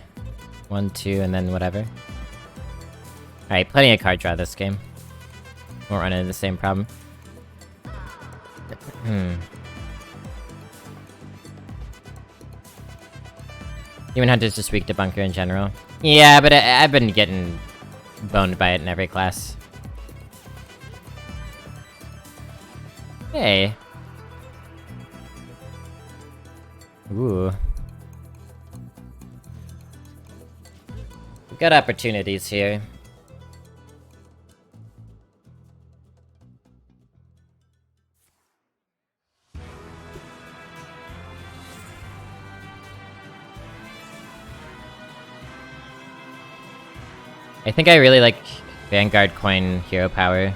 1-2 and then whatever. Alright, plenty of card draw this game. Won't run into the same problem. Demon Hunter's just weak to Bunker in general. Yeah, but I've been getting boned by it in every class. Hey. Ooh. Good opportunities here. I think I really like Vanguard coin hero power.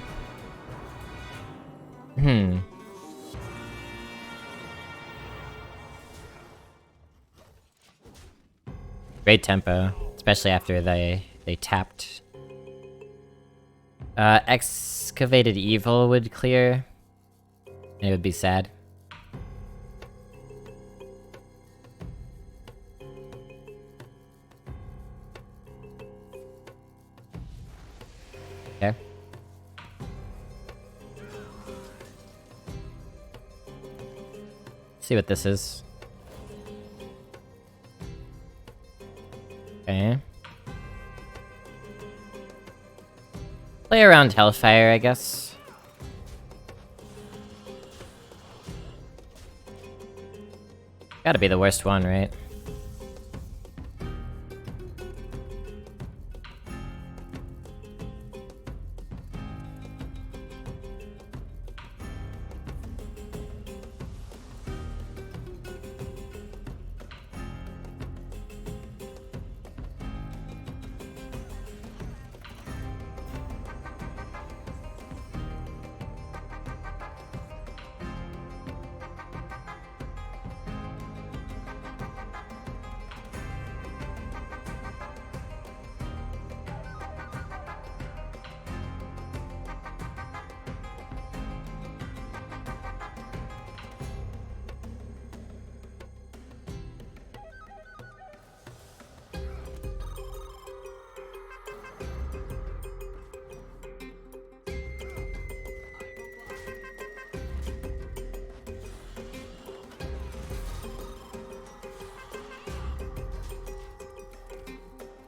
Great tempo, especially after they tapped. Excavated Evil would clear. It would be sad. Okay. See what this is. Okay. Play around Hellfire, I guess. Gotta be the worst one, right?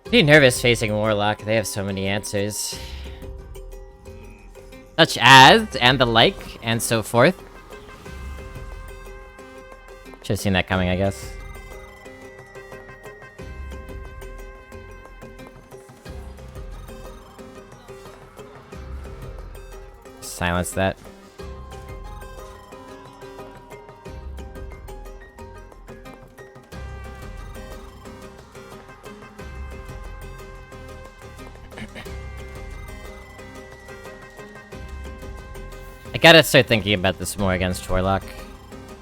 Pretty nervous facing Warlock, they have so many answers. Such as, and the like, and so forth. Should've seen that coming, I guess. Silence that. I gotta start thinking about this more against Warlock.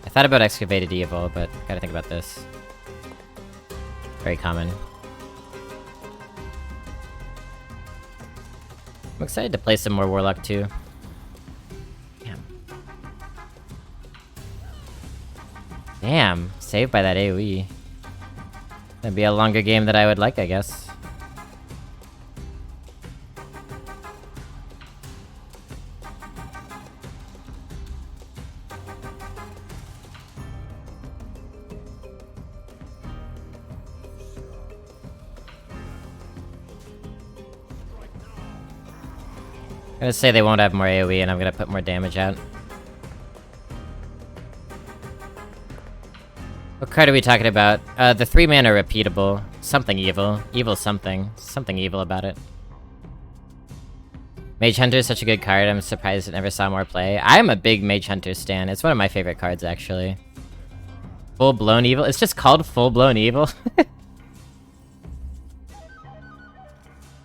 I thought about Excavated Evil, but gotta think about this. Very common. I'm excited to play some more Warlock too. Damn. Damn, saved by that AoE. That'd be a longer game than I would like, I guess. I'm gonna say they won't have more AoE and I'm gonna put more damage out. What card are we talking about? The 3-mana repeatable. Something evil. Evil something. Something evil about it. Mage Hunter is such a good card. I'm surprised it never saw more play. I'm a big Mage Hunter stan. It's one of my favorite cards, actually. Full-blown evil? It's just called full-blown evil?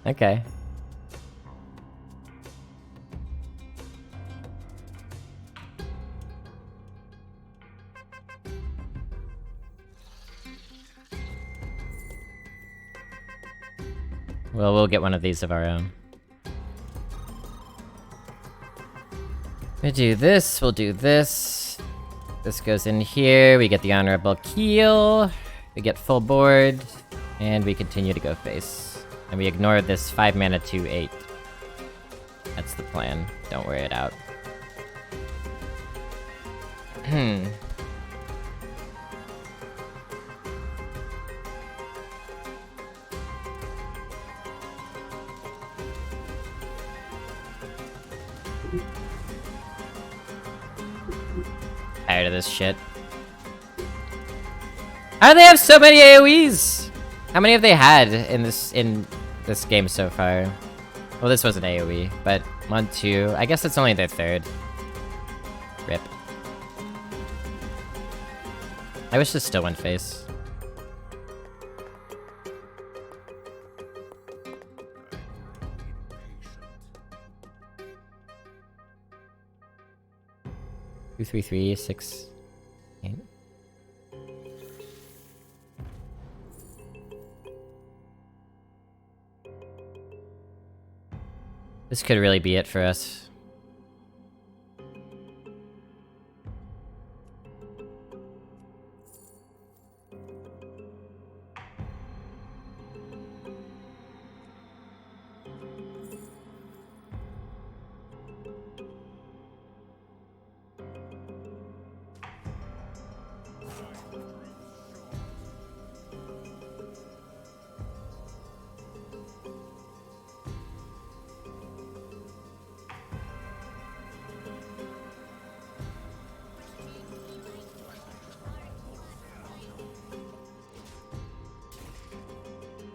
Okay. Well, we'll get one of these of our own. We do this, we'll do this. This goes in here, we get the Honorable Keel, we get full board, and we continue to go face. And we ignore this 5 mana 2/8. That's the plan. Don't worry it out. Tired of this shit. How do they have so many AoEs? How many have they had in this game so far? Well, this was an AoE, but 1, 2. I guess it's only their third. Rip. I wish this still went face. Two, 3, 3, 6, 8. This could really be it for us.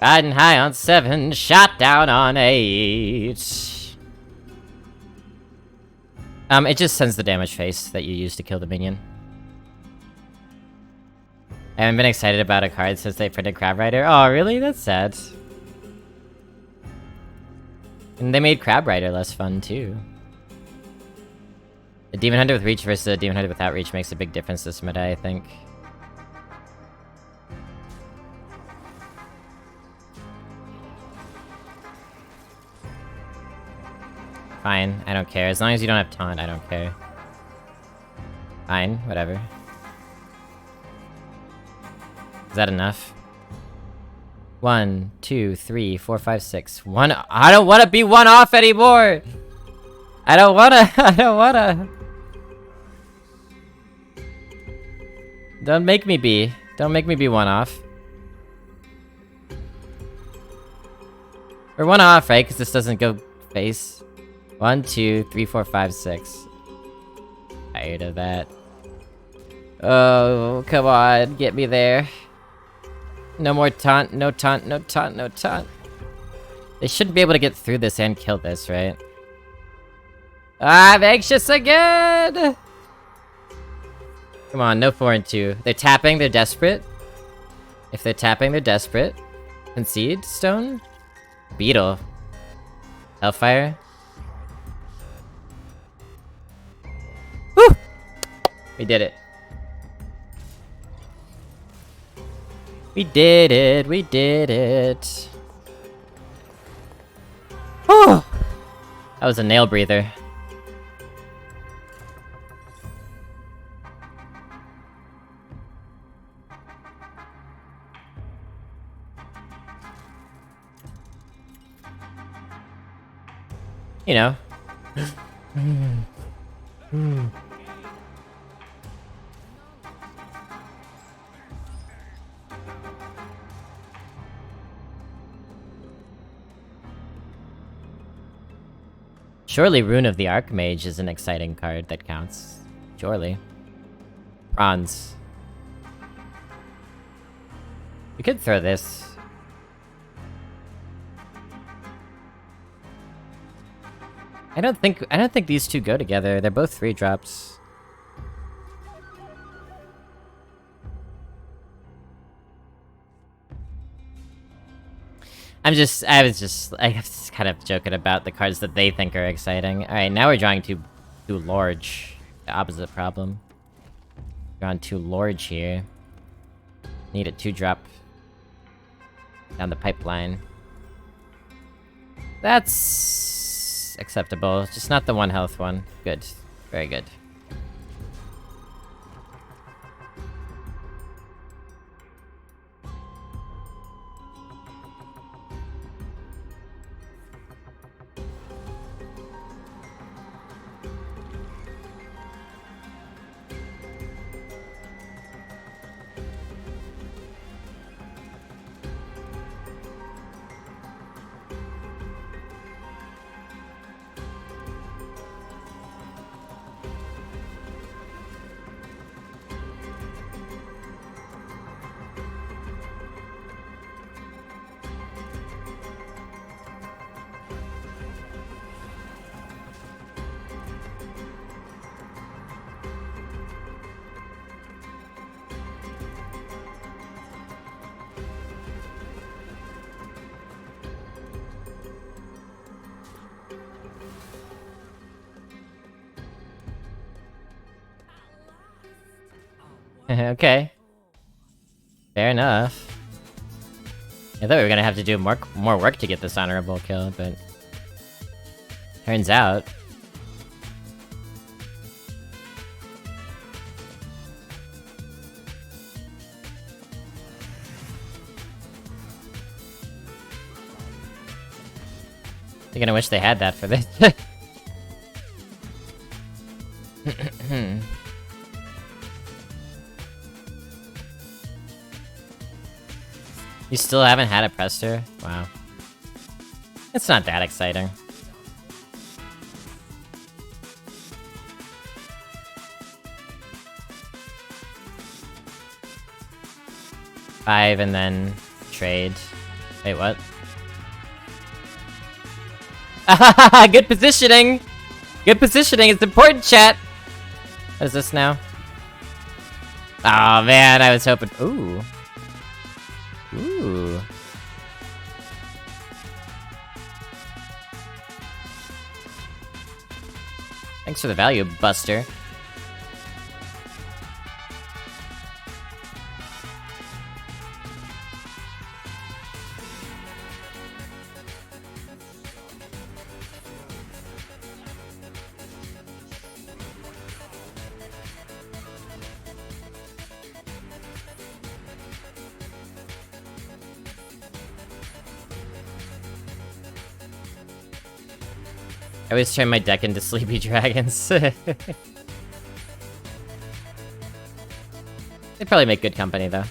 Riding high on 7, shot down on 8. It just sends the damage face that you use to kill the minion. I haven't been excited about a card since they printed Crab Rider. Oh, really? That's sad. And they made Crab Rider less fun, too. A Demon Hunter with Reach versus a Demon Hunter without Reach makes a big difference this meta, I think. Fine, I don't care. As long as you don't have taunt, I don't care. Fine, whatever. Is that enough? 1, 2, 3, 4, 5, 6. I don't want to be one off anymore! I don't wanna. I don't wanna. Don't make me be. Don't make me be one off. We're one off, right? Because this doesn't go face. 1, 2, 3, 4, 5, 6. Tired of that. Oh, come on. Get me there. No more taunt. No taunt. No taunt. No taunt. They shouldn't be able to get through this and kill this, right? I'm anxious again! Come on, no 4 and 2. They're tapping, they're desperate. If they're tapping, they're desperate. Concede, Stone? Beetle. Hellfire. Woo! We did it. We did it, we did it. Whew! That was a nail breather. You know. Surely Rune of the Archmage is an exciting card that counts. Surely. Bronze. We could throw this. I don't think these two go together. They're both 3-drops. I was kind of joking about the cards that they think are exciting. Alright, now we're drawing too large. The opposite problem. Drawing too large here. Need a 2-drop down the pipeline. That's acceptable. Just not the 1 health one. Good. Very good. Okay. Fair enough. I thought we were gonna have to do more work to get this honorable kill, but... turns out... They're gonna wish they had that for this. You still haven't had a Prester? Wow. It's not that exciting. Five and then trade. Wait, what? Good positioning! Good positioning, it's important, chat! What is this now? Oh man, I was hoping- ooh. Ooh. Thanks for the value, Buster. I always turn my deck into Sleepy Dragons. They probably make good company, though.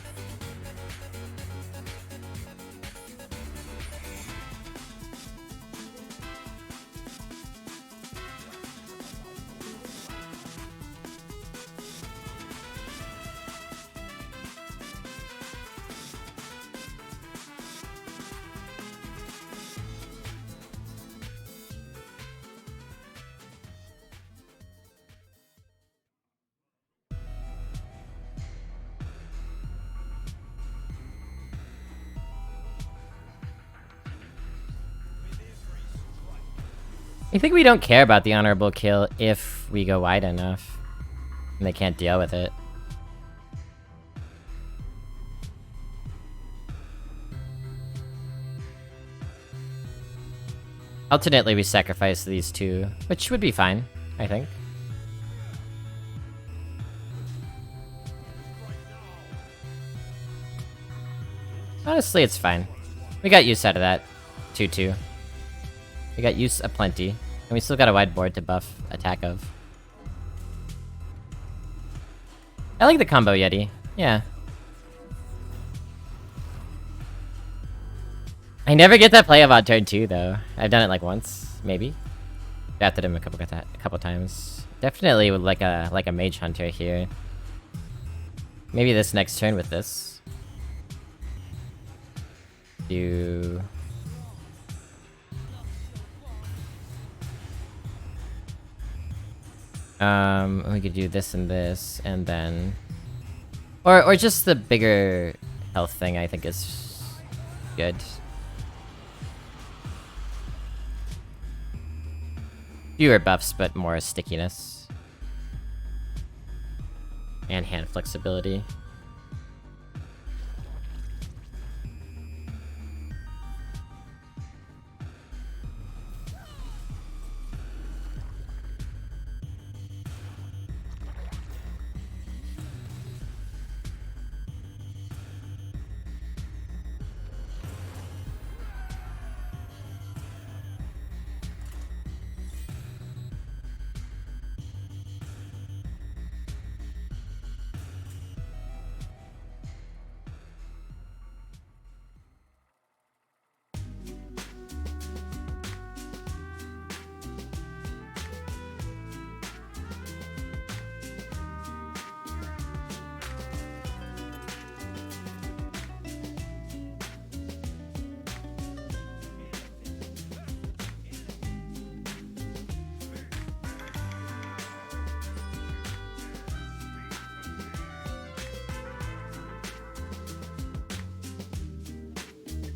I think we don't care about the honorable kill if we go wide enough. And they can't deal with it. Alternately, we sacrifice these two, which would be fine, I think. Honestly, it's fine. We got use out of that. 2-2. We got use aplenty. And we still got a wide board to buff attack of. I like the combo Yeti. Yeah. I never get that play about turn 2, though. I've done it like once, maybe. Drafted him a couple times. Definitely with like a mage hunter here. Maybe this next turn with this. We could do this and this, and then... Or just the bigger health thing, I think is good. Fewer buffs, but more stickiness. And hand flexibility.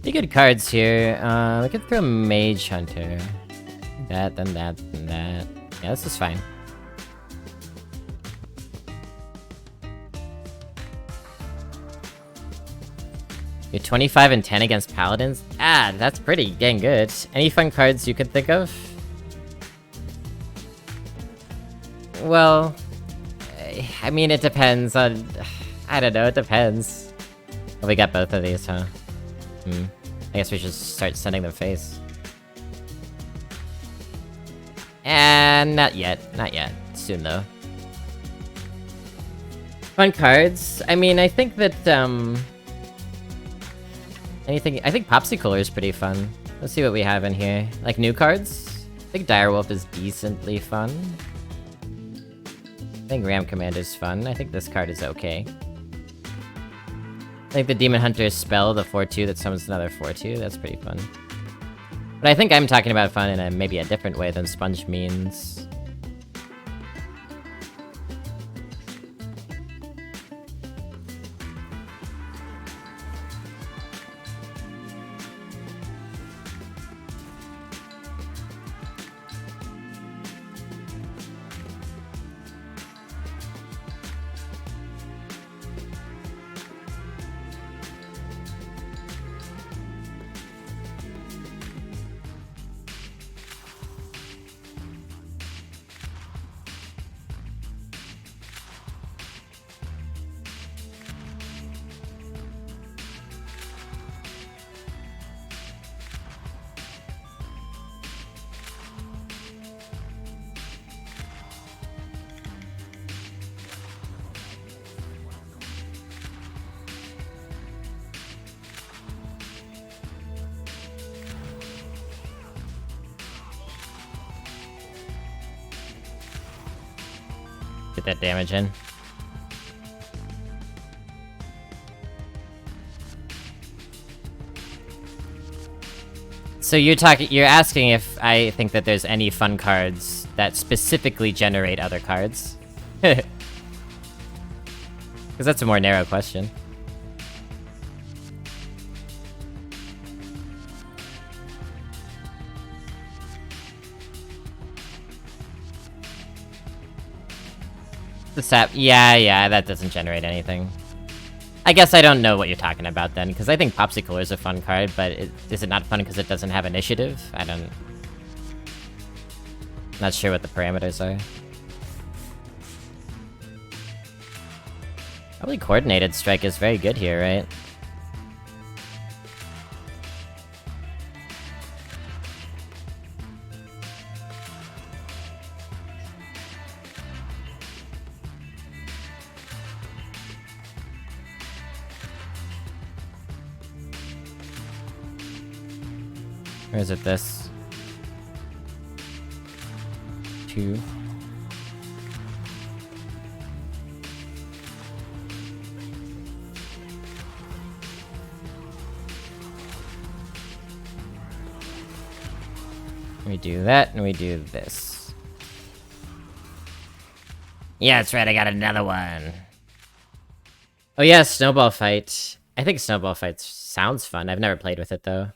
Pretty good cards here. We could throw Mage Hunter. That, then that, then that. Yeah, this is fine. You're 25 and 10 against Paladins? Ah, that's pretty dang good. Any fun cards you could think of? Well, I mean, it depends on... I don't know, it depends. Oh, we got both of these, huh? I guess we should start sending them face. And not yet. Not yet. Soon, though. Fun cards. I mean, I think that, anything... I think Popsicle is pretty fun. Let's see what we have in here. Like, new cards? I think Direwolf is decently fun. I think Ram Command is fun. I think this card is okay. I think the Demon Hunter's spell, the 4-2 that summons another 4-2, that's pretty fun. But I think I'm talking about fun in maybe a different way than Sponge means. Get that damage in. So you're asking if I think that there's any fun cards that specifically generate other cards? Because that's a more narrow question. The sap, yeah, that doesn't generate anything. I guess I don't know what you're talking about then, because I think Popsicle is a fun card, but is it not fun because it doesn't have initiative? Not sure what the parameters are. Probably Coordinated Strike is very good here, right? Or is it this? 2. We do that, and we do this. Yeah, that's right, I got another one. Oh yeah, snowball fight. I think snowball fight sounds fun. I've never played with it though.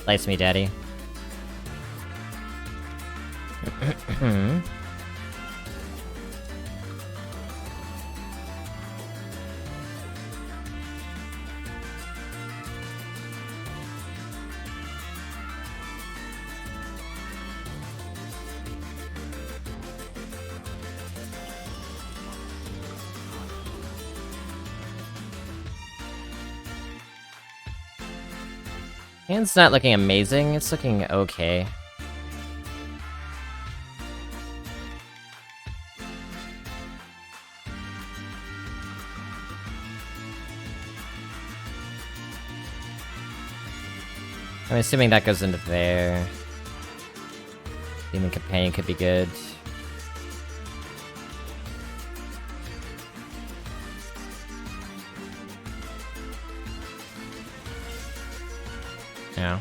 Slice me, daddy. Hand's not looking amazing, it's looking okay. I'm assuming that goes into there. Demon Companion could be good. Yeah.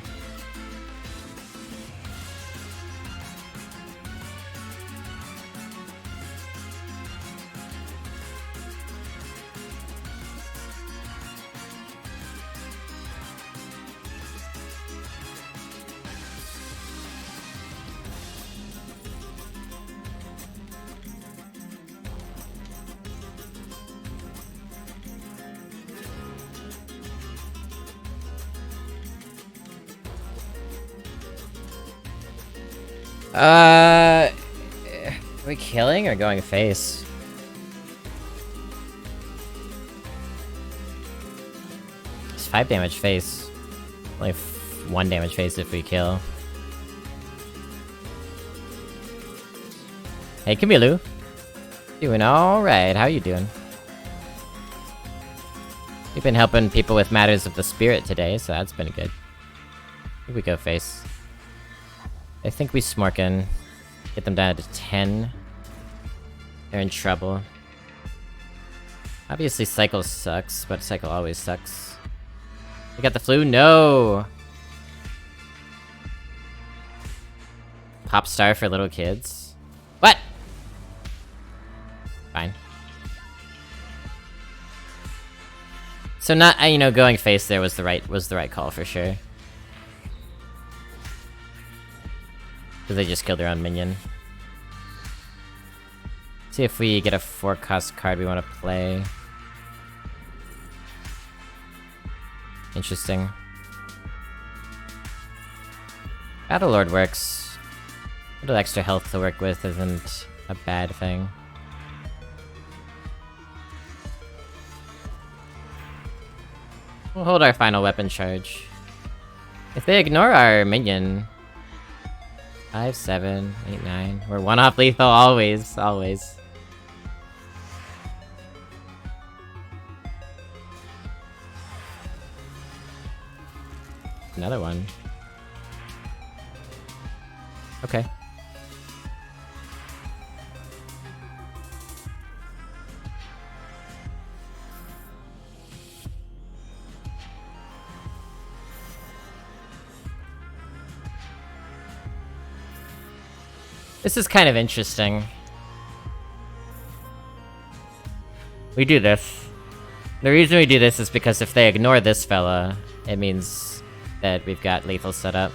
Are we killing or going face? It's 5 damage face. Only 1 damage face if we kill. Hey, Kamilu. Doing alright, how you doing? We've been helping people with matters of the spirit today, so that's been good. Here we go, face. I think we smorkin. Get them down to 10. They're in trouble. Obviously, Cycle sucks, but Cycle always sucks. We got the flu? No! Pop star for little kids? What? Fine. So not, you know, going face there was the right call for sure. Because they just killed their own minion. See if we get a 4-cost card we want to play. Interesting. Battlelord works. A little extra health to work with isn't a bad thing. We'll hold our final weapon charge. If they ignore our minion... 5, 7, 8, 9. We're 1 off lethal always, always. Another one. Okay. This is kind of interesting. We do this. The reason we do this is because if they ignore this fella, it means that we've got lethal set up.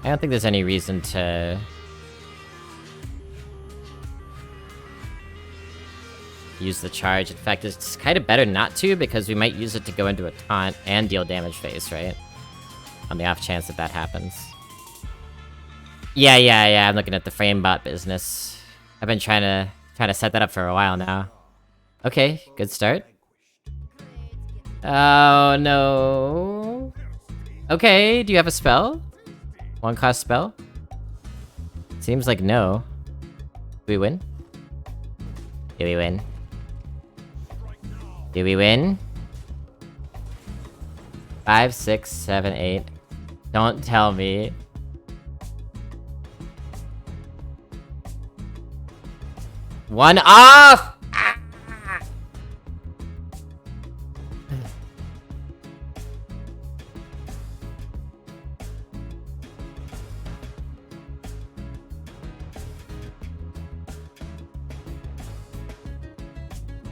I don't think there's any reason to... use the charge. In fact, it's kind of better not to, because we might use it to go into a taunt and deal damage phase, right? On the off chance that that happens. Yeah, I'm looking at the frame bot business. I've been trying to set that up for a while now. Okay, good start. Oh no. Okay, do you have a spell? 1-cost spell? Seems like no. Do we win? Do we win? Do we win? 5, 6, 7, 8. Don't tell me. One off! Ah!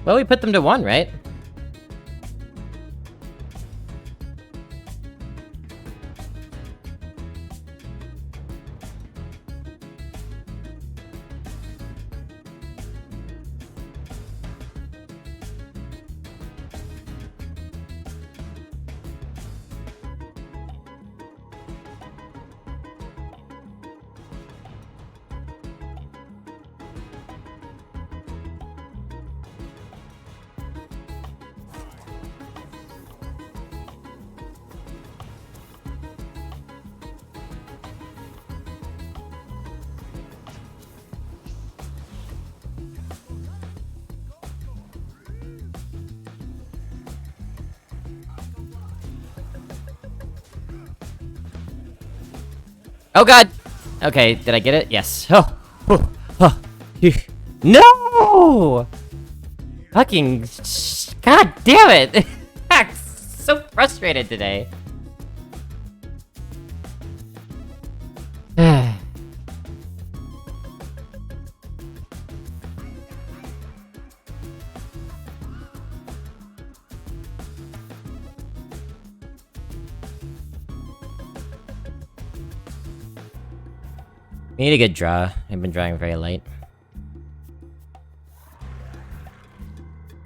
Well, we put them to 1, right? Oh god! Okay, did I get it? Yes. Oh! Oh! Oh! Phew. No! Fucking... God damn it! I'm so frustrated today. We need a good draw. I've been drawing very late.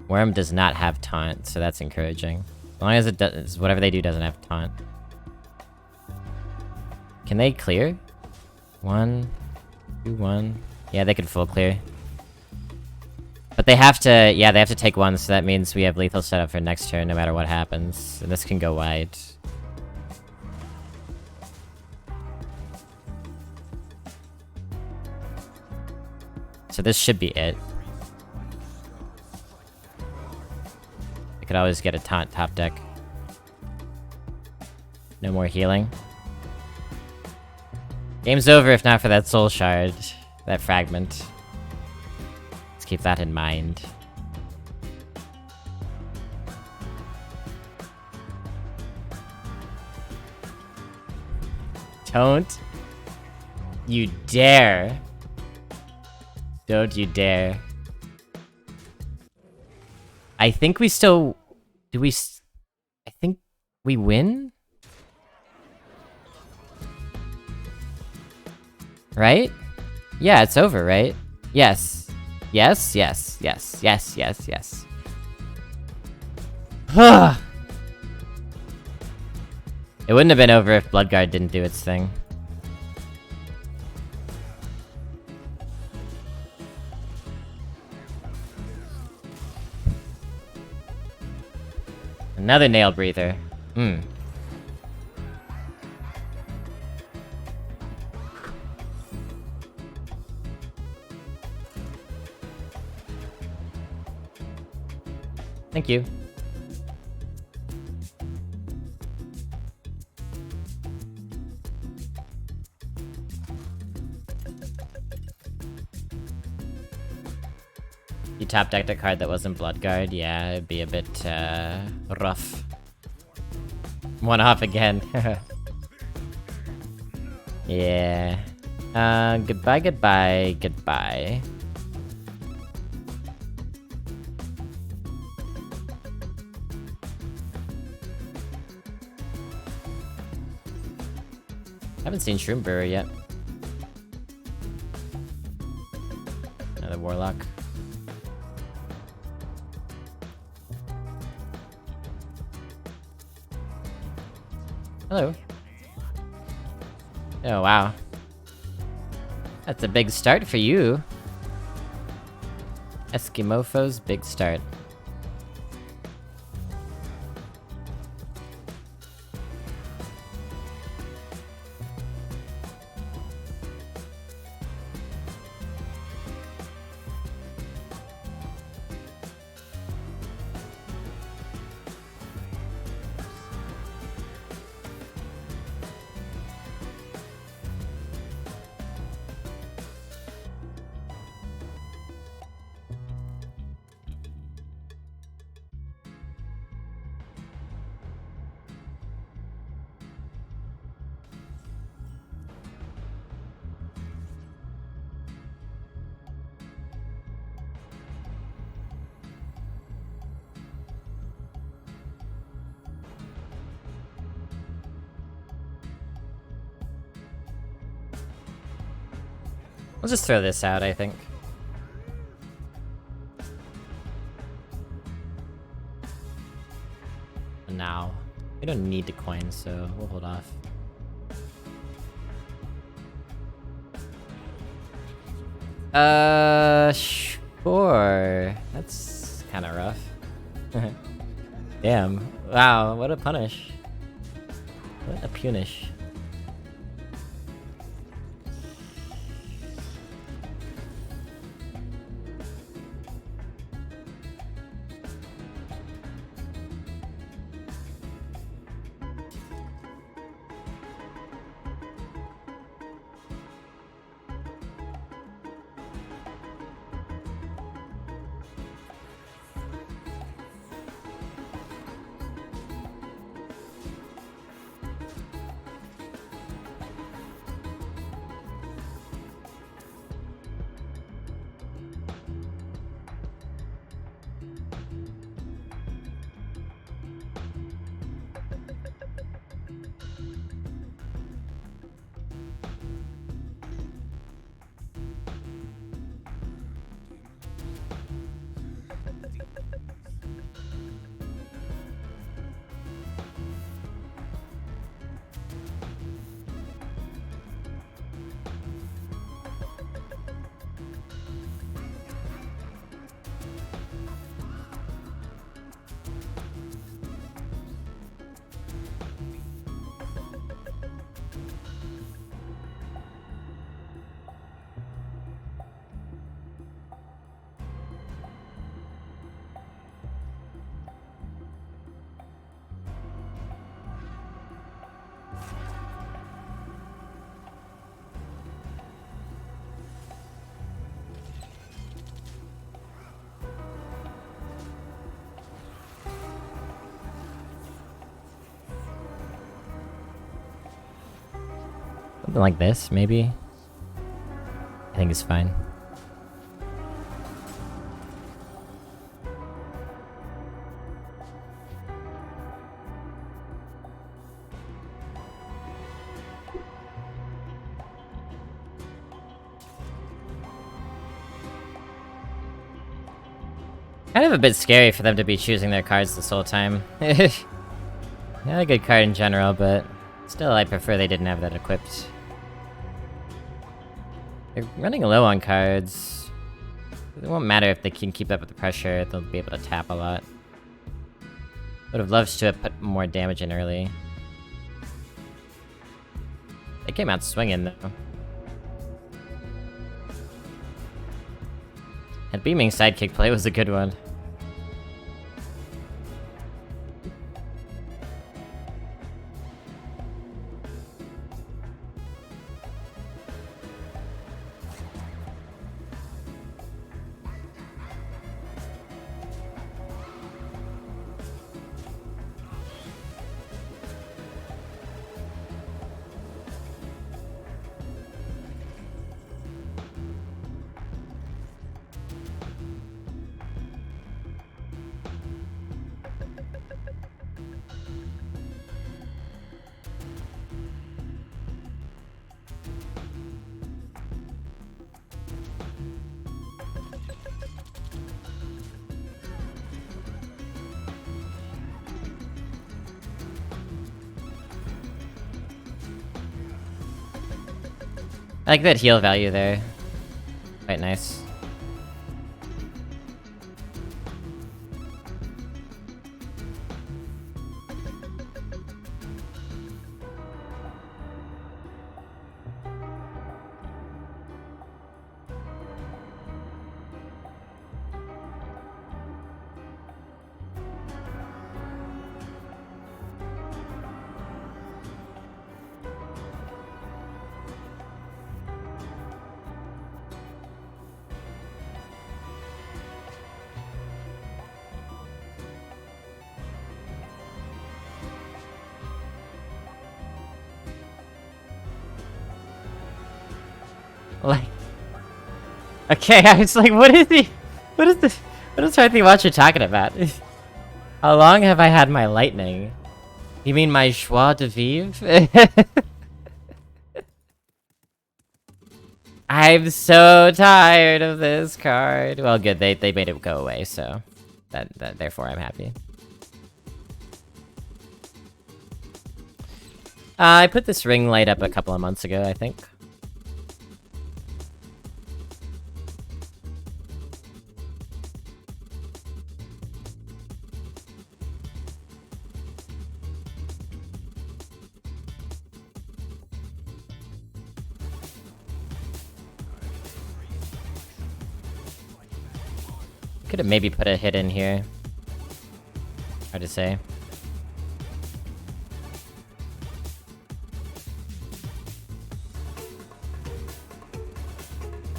Worm does not have taunt, so that's encouraging. As long as it does, whatever they do doesn't have taunt. Can they clear? 1, 2, 1. Yeah, they could full clear. But they have to, yeah, they have to take 1, so that means we have lethal set up for next turn no matter what happens. And this can go wide. So this should be it. I could always get a taunt top deck. No more healing. Game's over if not for that soul shard. That fragment. Let's keep that in mind. Don't you dare. Don't you dare. I think we still... Do we... I think we win? Right? Yeah, it's over, right? Yes. Yes, yes, yes, yes, yes, yes. It wouldn't have been over if Bloodguard didn't do its thing. Another nail breather. Hmm. Thank you. You top decked a card that wasn't Bloodguard, yeah, it'd be a bit, rough. One off again. Yeah. Goodbye, goodbye, goodbye. Haven't seen Shroom Brewer yet. Another Warlock. Hello. Oh, wow. That's a big start for you. Eskimofo's big start. We'll just throw this out, I think. Now. We don't need the coin, so we'll hold off. Sure. That's kind of rough. Damn. Wow, what a punish. What a punish. Something like this, maybe? I think it's fine. Kind of a bit scary for them to be choosing their cards this whole time. Not a good card in general, but still I prefer they didn't have that equipped. They're running low on cards. It won't matter if they can keep up with the pressure, they'll be able to tap a lot. Would have loved to have put more damage in early. They came out swinging though. That beaming sidekick play was a good one. I like that heal value there. Quite nice. Like, okay, I was like, what is he? What is this? What is Harthy Watcher talking about? How long have I had my lightning? You mean my joie de vivre? I'm so tired of this card. Well, good, they made it go away, so that therefore I'm happy. I put this ring light up a couple of months ago, I think. Could have maybe put a hit in here. Hard to say.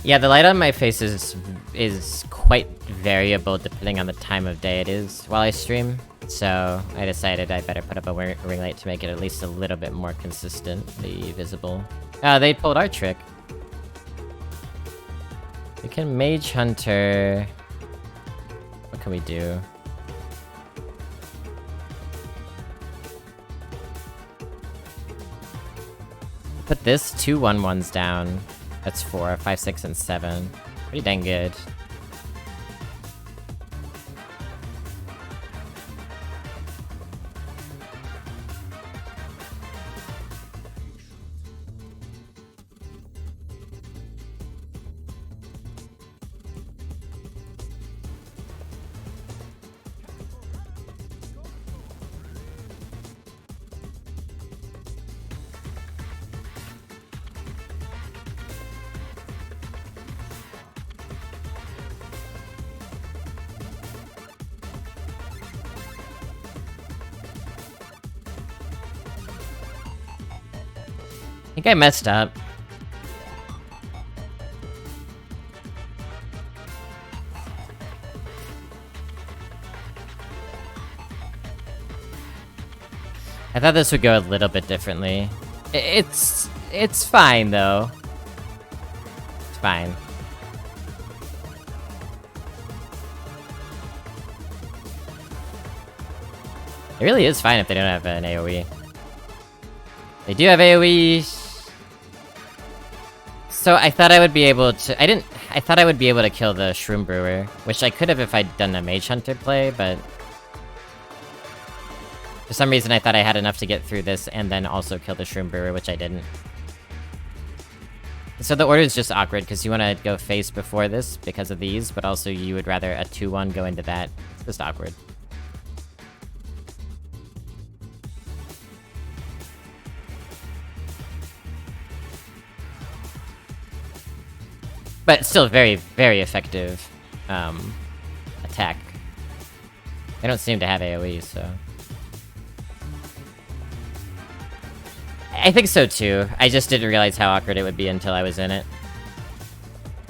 Yeah, the light on my face is quite variable depending on the time of day it is while I stream. So I decided I better put up a ring light to make it at least a little bit more consistently visible. They pulled our trick. We can Mage Hunter. What can we do? Put this 2 1/1s down. That's 4, 5, 6, and 7. Pretty dang good. I think I messed up. I thought this would go a little bit differently. It's fine though. It's fine. It really is fine if they don't have an AoE. They do have AoE. So I thought I would be able to... I thought I would be able to kill the Shroom Brewer, which I could have if I'd done a Mage Hunter play, but... For some reason I thought I had enough to get through this and then also kill the Shroom Brewer, which I didn't. So the order is just awkward, because you want to go face before this because of these, but also you would rather a 2-1 go into that. It's just awkward. But still very, very effective attack. They don't seem to have AoE, so... I think so too. I just didn't realize how awkward it would be until I was in it.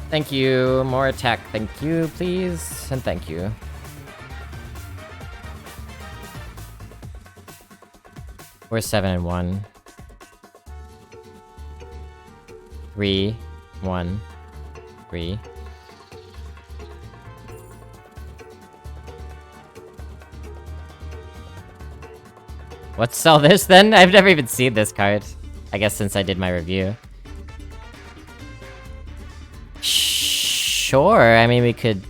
Thank you. More attack. Thank you, please. And thank you. We're 7 and 1. 3, 1, 3. What's all this then? I've never even seen this card. I guess since I did my review. Sure, I mean we could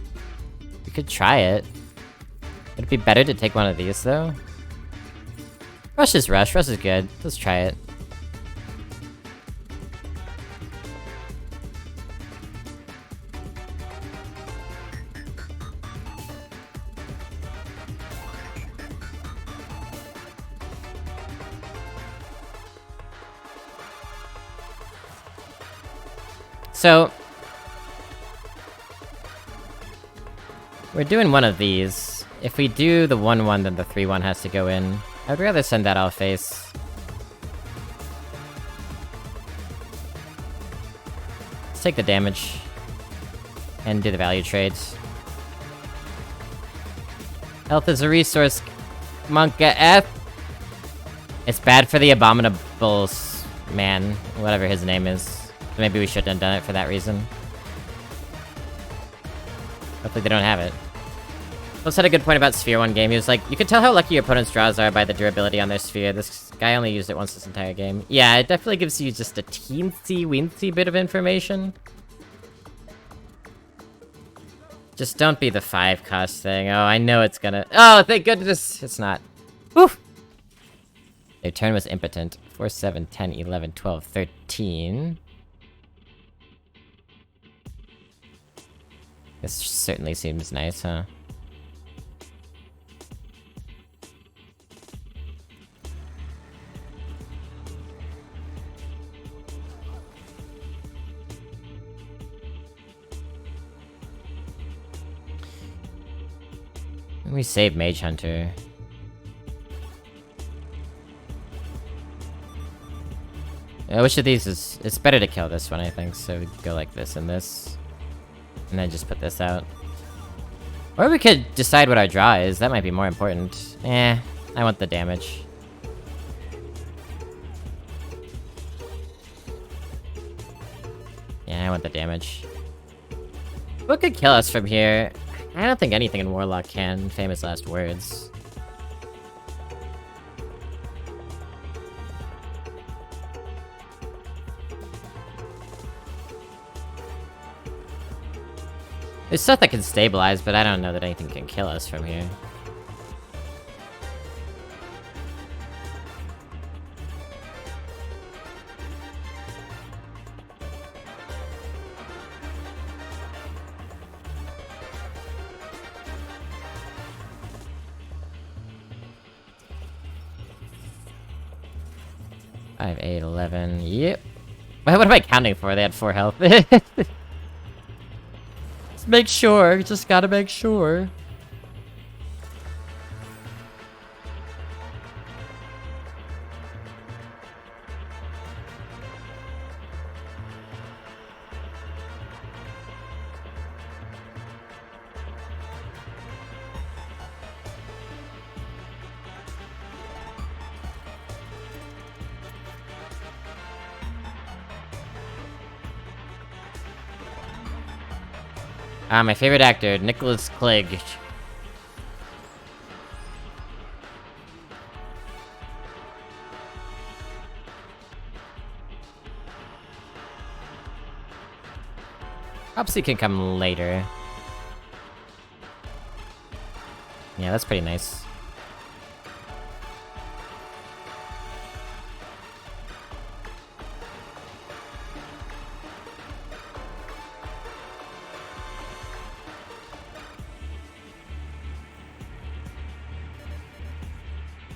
try it. Would it be better to take one of these though? Rush is rush. Rush is good. Let's try it. So, we're doing one of these. If we do the 1-1, then the 3-1 has to go in. I'd rather send that off face. Let's take the damage. And do the value trades. Health is a resource. Monka F. It's bad for the abominables, man. Whatever his name is. Maybe we shouldn't have done it for that reason. Hopefully they don't have it. Phil had a good point about Sphere one game. He was like, you can tell how lucky your opponent's draws are by the durability on their Sphere. This guy only used it once this entire game. Yeah, it definitely gives you just a teensy-weensy bit of information. Just don't be the 5 cost thing. Oh, I know it's gonna... Oh, thank goodness it's not. Whew! Their turn was impotent. 4, 7, 10, 11, 12, 13. This certainly seems nice, huh? We save Mage Hunter. Which of these is... It's better to kill this one, I think, so we go like this and this. And then just put this out. Or we could decide what our draw is, that might be more important. I want the damage. Yeah, I want the damage. What could kill us from here? I don't think anything in Warlock can. Famous last words. There's stuff that can stabilize, but I don't know that anything can kill us from here. Five, 8, 11. Yep. What am I counting for? They had 4 health. Make sure, just gotta make sure. My favorite actor, Nicholas Clegg. Opsy can come later. Yeah, that's pretty nice.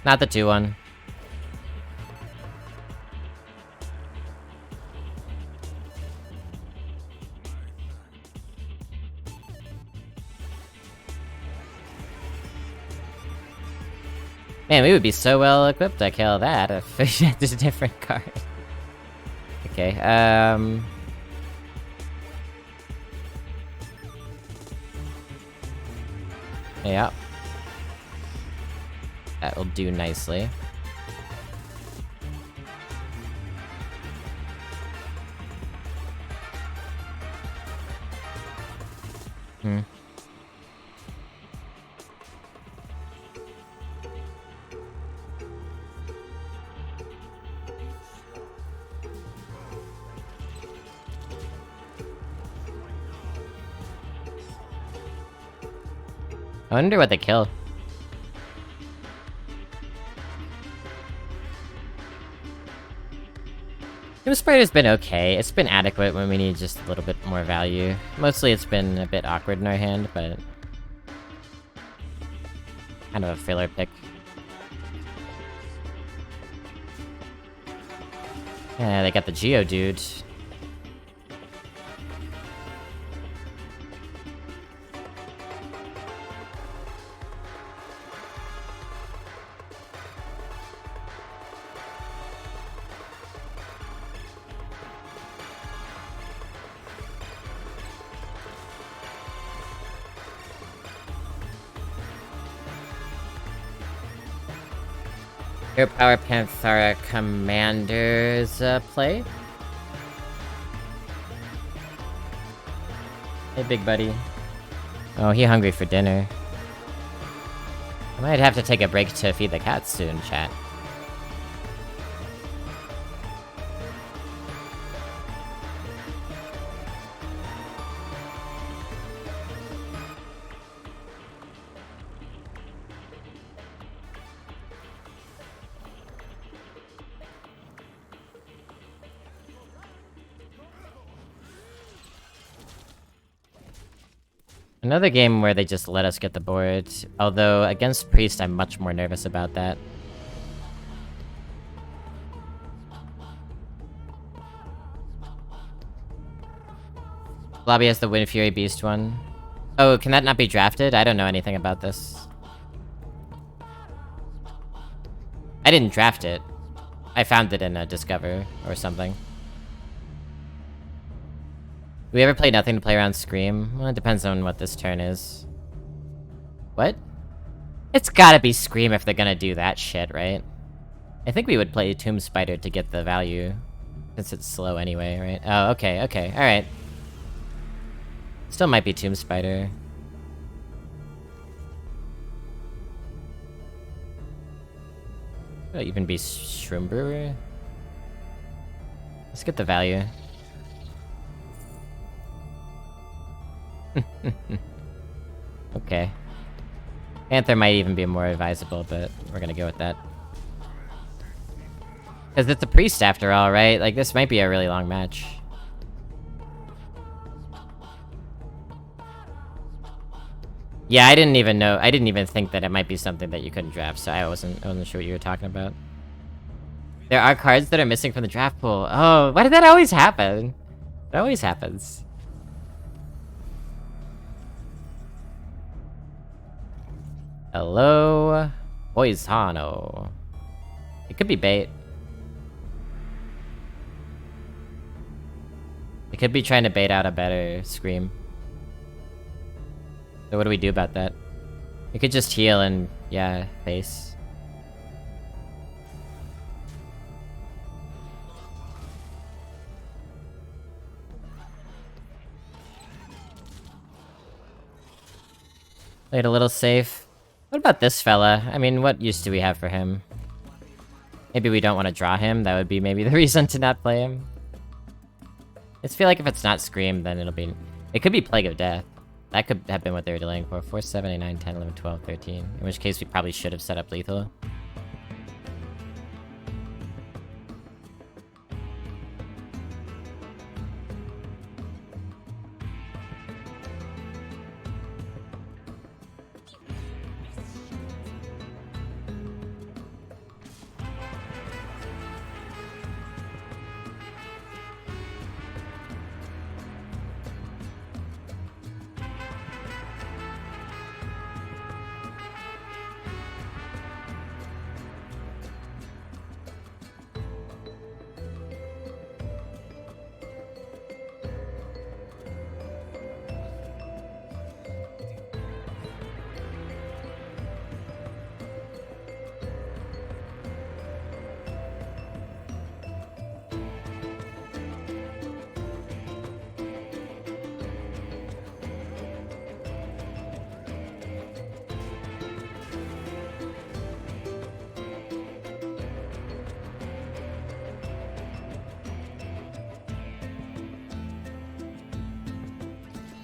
Not the 2-1. Man, we would be so well equipped to kill that if we had this different card. Okay, yeah. That will do nicely. I wonder what they kill. Doom Spider's been okay. It's been adequate when we need just a little bit more value. Mostly it's been a bit awkward in our hand, but... kind of a filler pick. Yeah, they got the Geodude. Your Power Panthara Commander's play. Hey, big buddy. Oh, he hungry for dinner. I might have to take a break to feed the cats soon, chat. Another game where they just let us get the board. Although, against Priest, I'm much more nervous about that. Lobby has the Wind Fury Beast one. Oh, can that not be drafted? I don't know anything about this. I didn't draft it. I found it in a Discover or something. We ever play nothing to play around Scream? Well, it depends on what this turn is. What? It's gotta be Scream if they're gonna do that shit, right? I think we would play Tomb Spider to get the value. Since it's slow anyway, right? Oh, okay, okay, alright. Still might be Tomb Spider. Could even be Shroom Brewer? Let's get the value. Okay. Panther might even be more advisable, but we're gonna go with that. Because it's a priest after all, right? Like, this might be a really long match. Yeah, I didn't even know. I didn't even think that it might be something that you couldn't draft, so I wasn't sure what you were talking about. There are cards that are missing from the draft pool. Oh, why did that always happen? It always happens. Hello, Poisano. It could be bait. It could be trying to bait out a better Scream. So what do we do about that? We could just heal and, yeah, face. Played a little safe. What about this fella? I mean, what use do we have for him? Maybe we don't want to draw him. That would be maybe the reason to not play him. I just feel like if it's not Scream, then it'll be... It could be Plague of Death. That could have been what they were delaying for. 4, 7, 8, 9, 10, 11, 12, 13. In which case we probably should have set up lethal.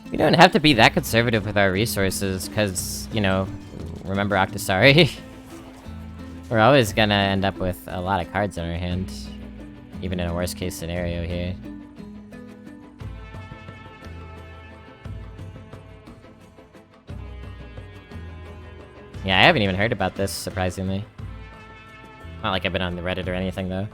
We don't have to be that conservative with our resources, because, you know, remember Octosari? We're always gonna end up with a lot of cards in our hand. Even in a worst case scenario here. Yeah, I haven't even heard about this, surprisingly. Not like I've been on the Reddit or anything, though.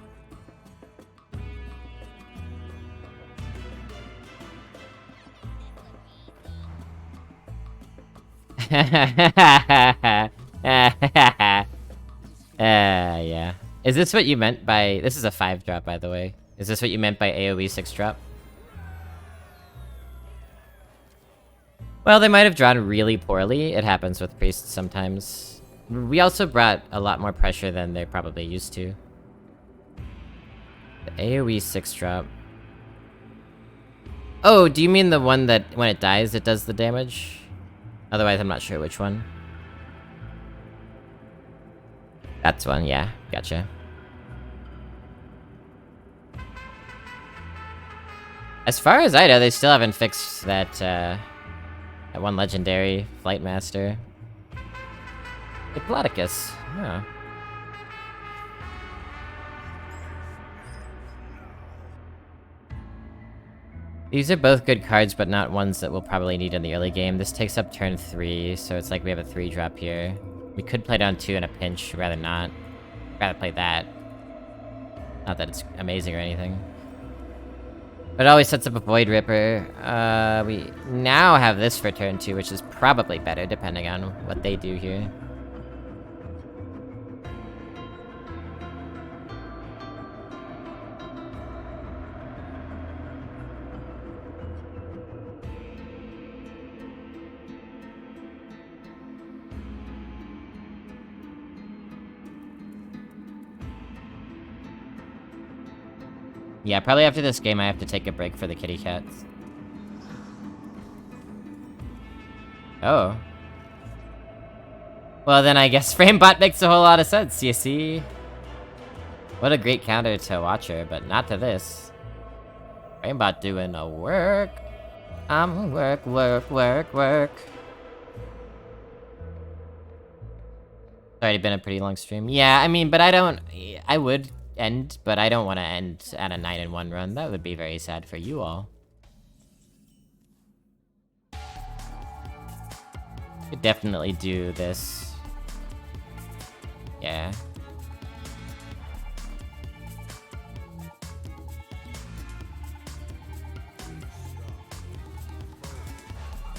Yeah. Is this what you meant by... This is a 5-drop, by the way. Is this what you meant by AoE 6-drop? Well, they might have drawn really poorly. It happens with priests sometimes. We also brought a lot more pressure than they probably used to. The AoE 6-drop. Oh, do you mean the one that when it dies, it does the damage? Otherwise, I'm not sure which one. That's one, yeah. Gotcha. As far as I know, they still haven't fixed that, that one legendary Flight Master. Diplodocus. Huh. These are both good cards, but not ones that we'll probably need in the early game. This takes up turn 3, so it's like we have a 3-drop here. We could play down 2 in a pinch, rather not. Rather play that. Not that it's amazing or anything. But it always sets up a Void Ripper. We now have this for turn 2, which is probably better, depending on what they do here. Yeah, probably after this game I have to take a break for the kitty cats. Oh. Well then I guess Framebot makes a whole lot of sense, you see? What a great counter to Watcher, but not to this. Framebot doing a work. Work. It's already been a pretty long stream. Yeah, I mean, but I would end, but I don't want to end at a 9-1 run. That would be very sad for you all. Could definitely do this. Yeah.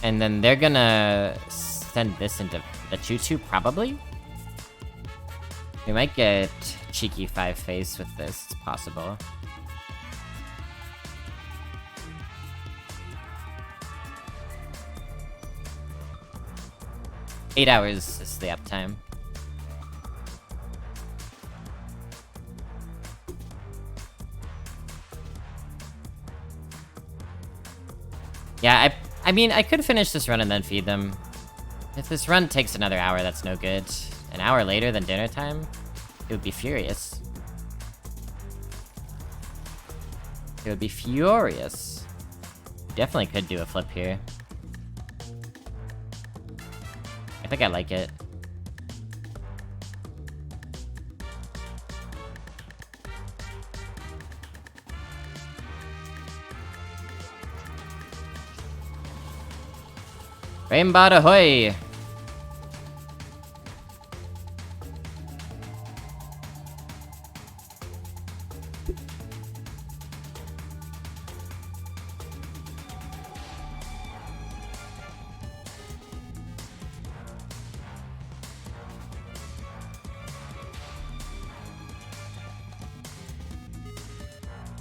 And then they're gonna send this into the 2-2, probably? We might get cheeky 5-face with this, it's possible. Eight hours is the uptime. Yeah, I mean, I could finish this run and then feed them. If this run takes another hour, that's no good. An hour later than dinner time? It would be furious. It would be furious. Definitely could do a flip here. I think I like it. Framebot ahoy!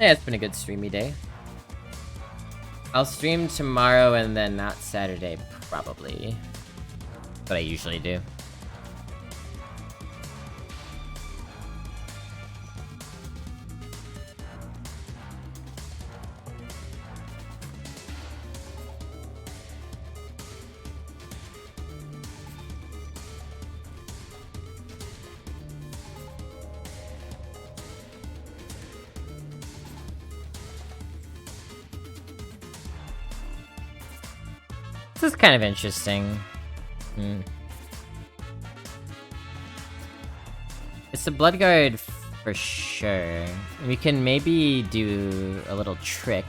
Yeah, it's been a good streamy day. I'll stream tomorrow and then not Saturday, probably. But I usually do. This is kind of interesting. It's the Bloodguard for sure. We can maybe do a little trick.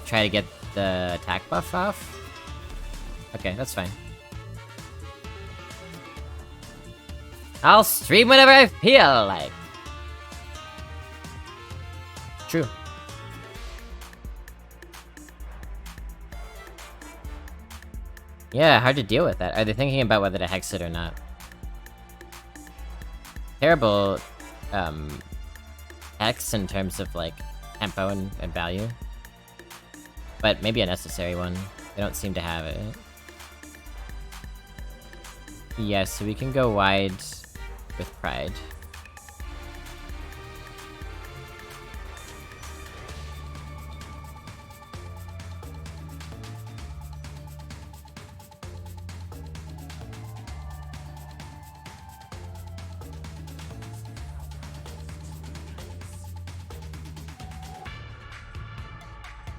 Try to get the attack buff off. Okay, that's fine. I'll stream whenever I feel like. True. Yeah, hard to deal with that. Are they thinking about whether to hex it or not? Terrible, hex in terms of, like, tempo and value. But maybe a necessary one. They don't seem to have it. Yeah, so we can go wide with Pride.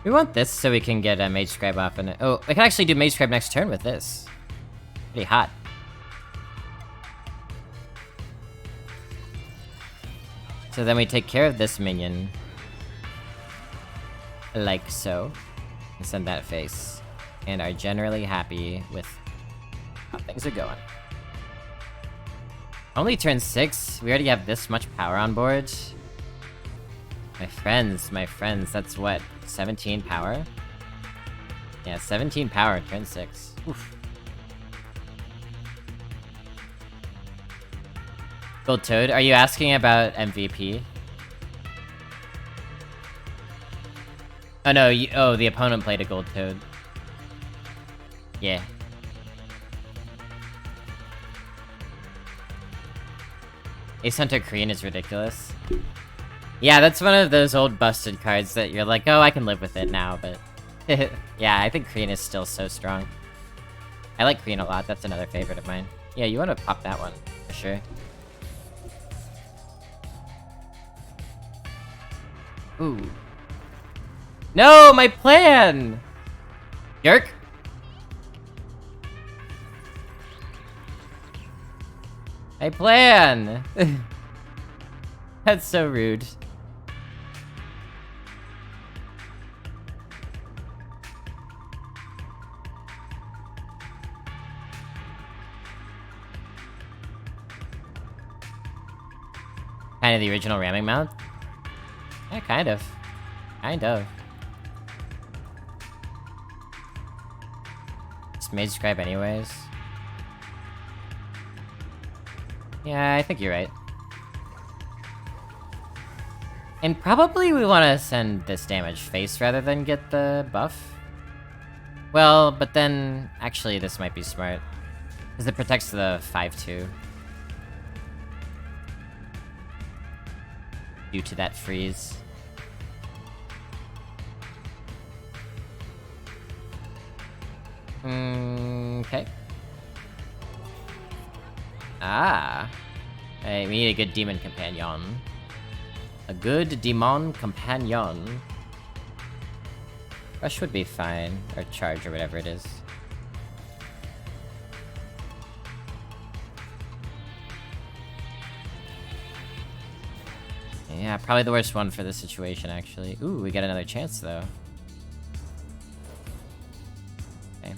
We want this so we can get a Mage Scribe off and oh, I can actually do Mage Scribe next turn with this. Pretty hot. So then we take care of this minion. Like so. And send that face. And are generally happy with how things are going. Only turn 6? We already have this much power on board? My friends, that's what? 17 power? Yeah, 17 power, turn 6. Oof. Gold Toad, are you asking about MVP? Oh no, oh, the opponent played a Gold Toad. Yeah. Ace Hunter Korean is ridiculous. Yeah, that's one of those old busted cards that you're like, oh, I can live with it now, but... yeah, I think Korean is still so strong. I like Korean a lot, that's another favorite of mine. Yeah, you want to pop that one, for sure. Ooh. No, my plan! Yerk? My plan! That's so rude. Kind of the original ramming mount? Yeah, kind of. Kind of. Just made scribe anyways. Yeah, I think you're right. And probably we want to send this damage face rather than get the buff. Well, but then... Actually, this might be smart. Because it protects the 5-2. Due to that freeze. Okay. Ah. Hey, we need a good demon companion. A good demon companion. Rush would be fine. Or charge or whatever it is. Yeah, probably the worst one for this situation, actually. Ooh, we get another chance, though. Okay.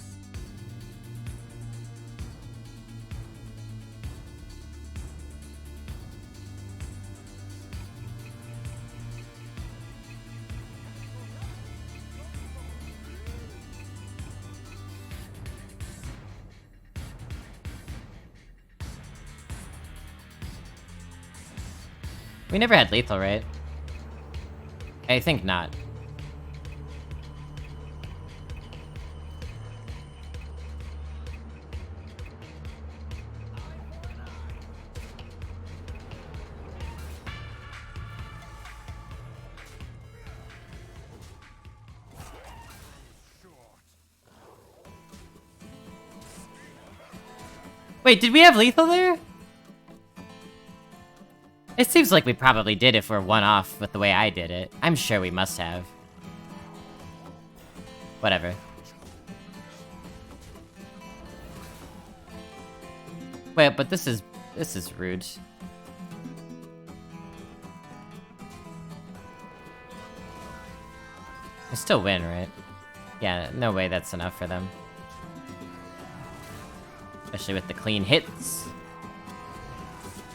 We never had lethal, right? I think not. Wait, did we have lethal there? It seems like we probably did if we're one off with the way I did it. I'm sure we must have. Whatever. Wait, but this is rude. We still win, right? Yeah, no way that's enough for them. Especially with the clean hits.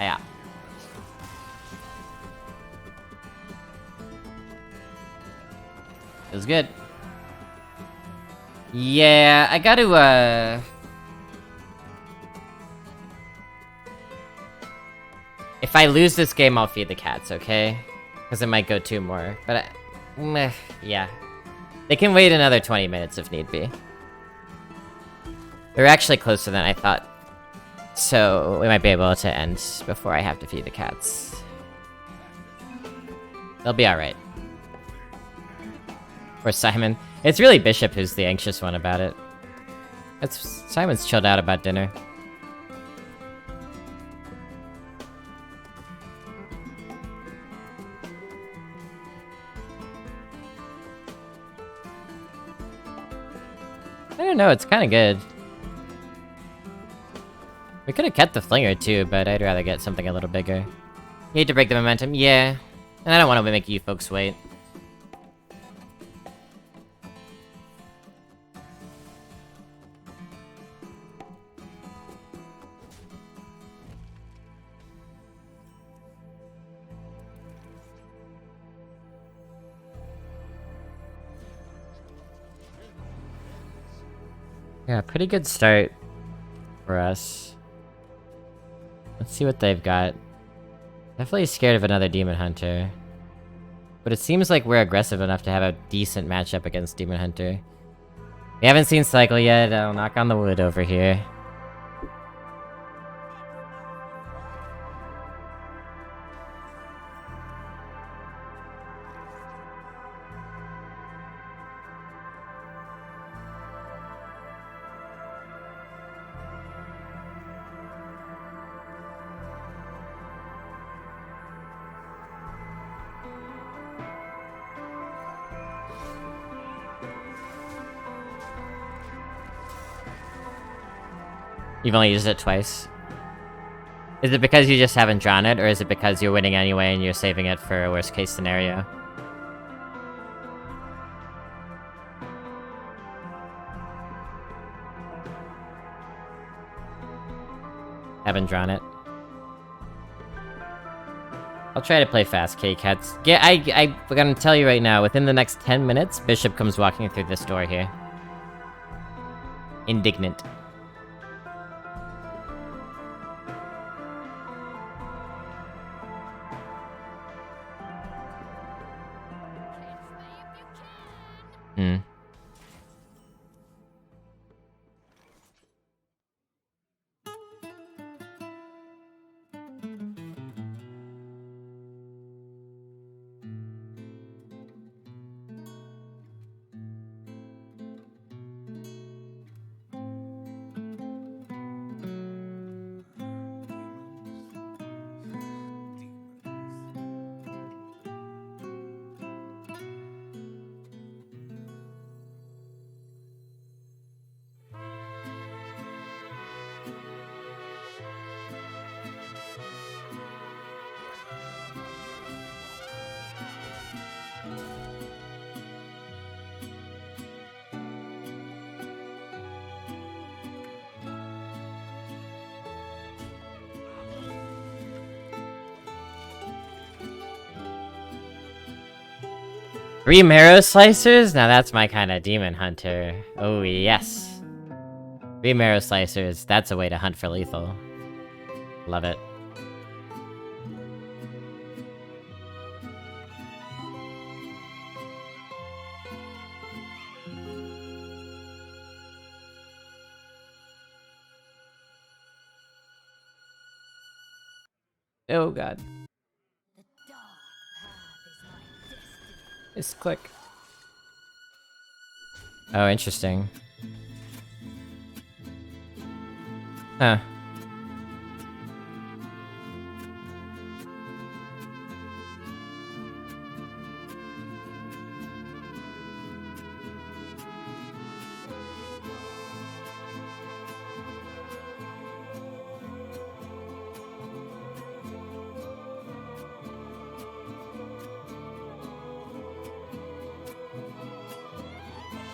Yeah. Feels good. Yeah, I gotta, if I lose this game, I'll feed the cats, okay? Because it might go 2 more, but yeah. They can wait another 20 minutes if need be. They're actually closer than I thought. So, we might be able to end before I have to feed the cats. They'll be alright. Or Simon. It's really Bishop who's the anxious one about it. Simon's chilled out about dinner. I don't know, it's kinda good. We could've kept the flinger too, but I'd rather get something a little bigger. You hate to break the momentum? Yeah. And I don't want to make you folks wait. Yeah, pretty good start for us. Let's see what they've got. Definitely scared of another Demon Hunter. But it seems like we're aggressive enough to have a decent matchup against Demon Hunter. We haven't seen Cycle yet. I'll knock on the wood over here. You've only used it twice. Is it because you just haven't drawn it, or is it because you're winning anyway and you're saving it for a worst case scenario? Haven't drawn it. I'll try to play fast, K-Cats. Yeah, I'm gonna tell you right now, within the next 10 minutes, Bishop comes walking through this door here. Indignant. Hmm. Three marrow slicers? Now that's my kind of demon hunter. Oh yes. Three marrow slicers, that's a way to hunt for lethal. Love it. Oh god. Just click. Oh, interesting. Huh.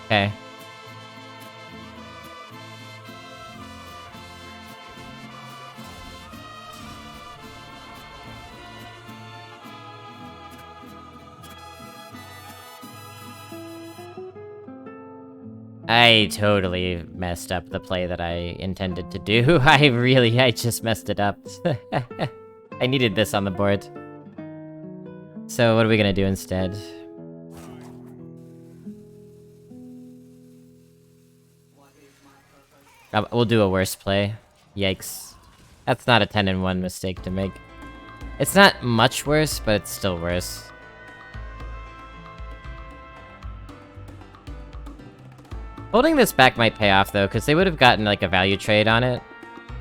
Okay. I totally messed up the play that I intended to do. I just messed it up. I needed this on the board. So what are we gonna do instead? We'll do a worse play. Yikes. That's not a 10-1 mistake to make. It's not much worse, but it's still worse. Holding this back might pay off though, because they would have gotten like a value trade on it.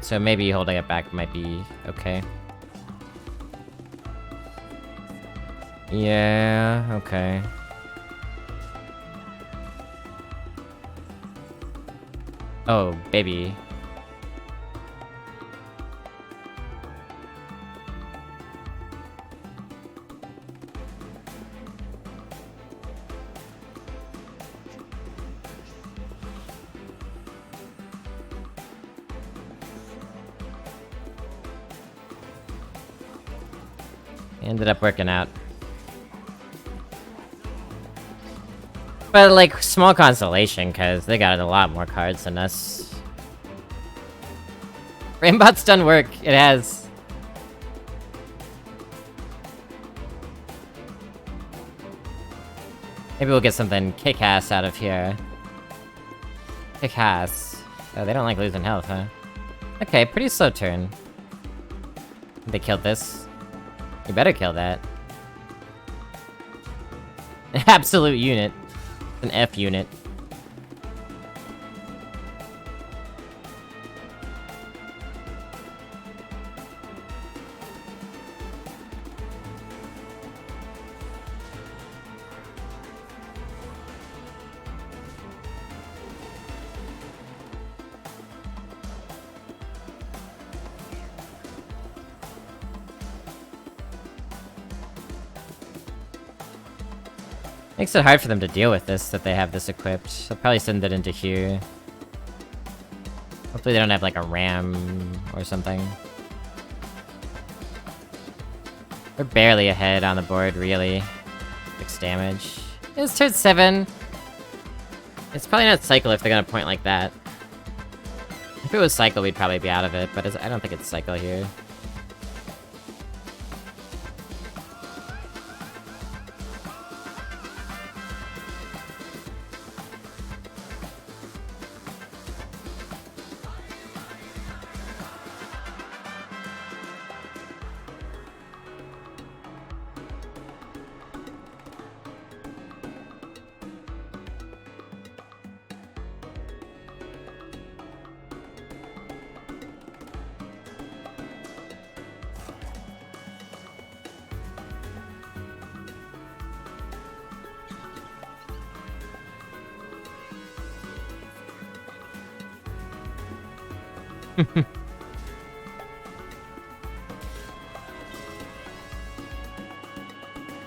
So maybe holding it back might be okay. Yeah, okay. Oh, baby. Ended up working out. But, like, small consolation, because they got a lot more cards than us. Raimbot's done work. It has. Maybe we'll get something kick-ass out of here. Kick-ass. Oh, they don't like losing health, huh? Okay, pretty slow turn. They killed this. You better kill that. An absolute unit. An F unit. Makes it hard for them to deal with this, that they have this equipped. They'll probably send it into here. Hopefully they don't have like a ram or something. They're barely ahead on the board, really. 6 damage. It's turn 7. It's probably not Cycle if they're gonna point like that. If it was Cycle, we'd probably be out of it, but I don't think it's Cycle here.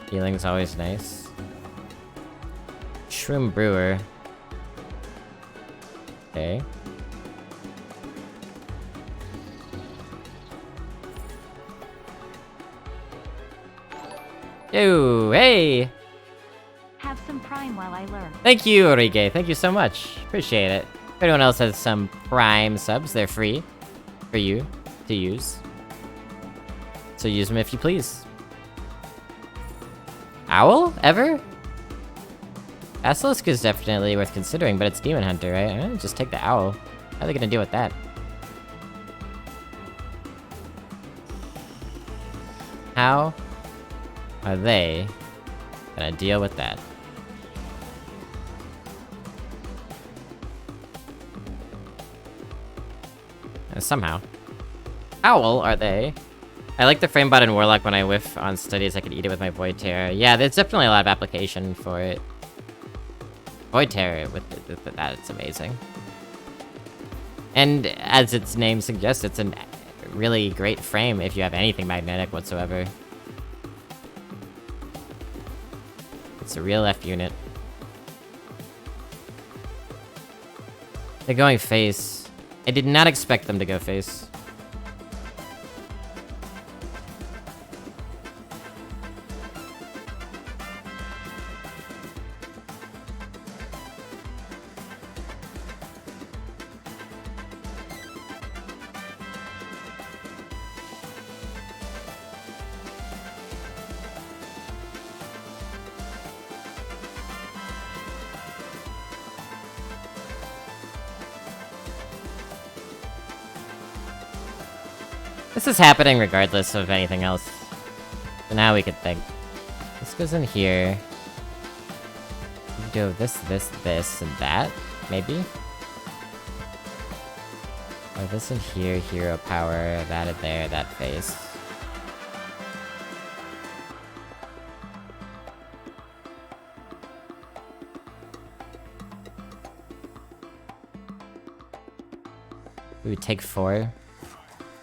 Healing's always nice. Shroom Brewer. Okay. Yo, hey! Have some prime while I learn. Thank you, Orige. Thank you so much. Appreciate it. If anyone else has some Prime subs, they're free for you to use. So use them if you please. Owl? Ever? Basilisk is definitely worth considering, but it's Demon Hunter, right? Just take the owl. How are they gonna deal with that? How are they gonna deal with that? Somehow. Owl, are they? I like the Framebot and Warlock. When I whiff on studies, I could eat it with my Void Terror. Yeah, there's definitely a lot of application for it. Void Terror with that, it's amazing. And as its name suggests, it's a really great frame if you have anything magnetic whatsoever. It's a real F unit. They're going face. I did not expect them to go face. This is happening regardless of anything else. So now we could think. This goes in here. We do this, and that, maybe? Or this in here, hero power, that in there, that face. We would take 4.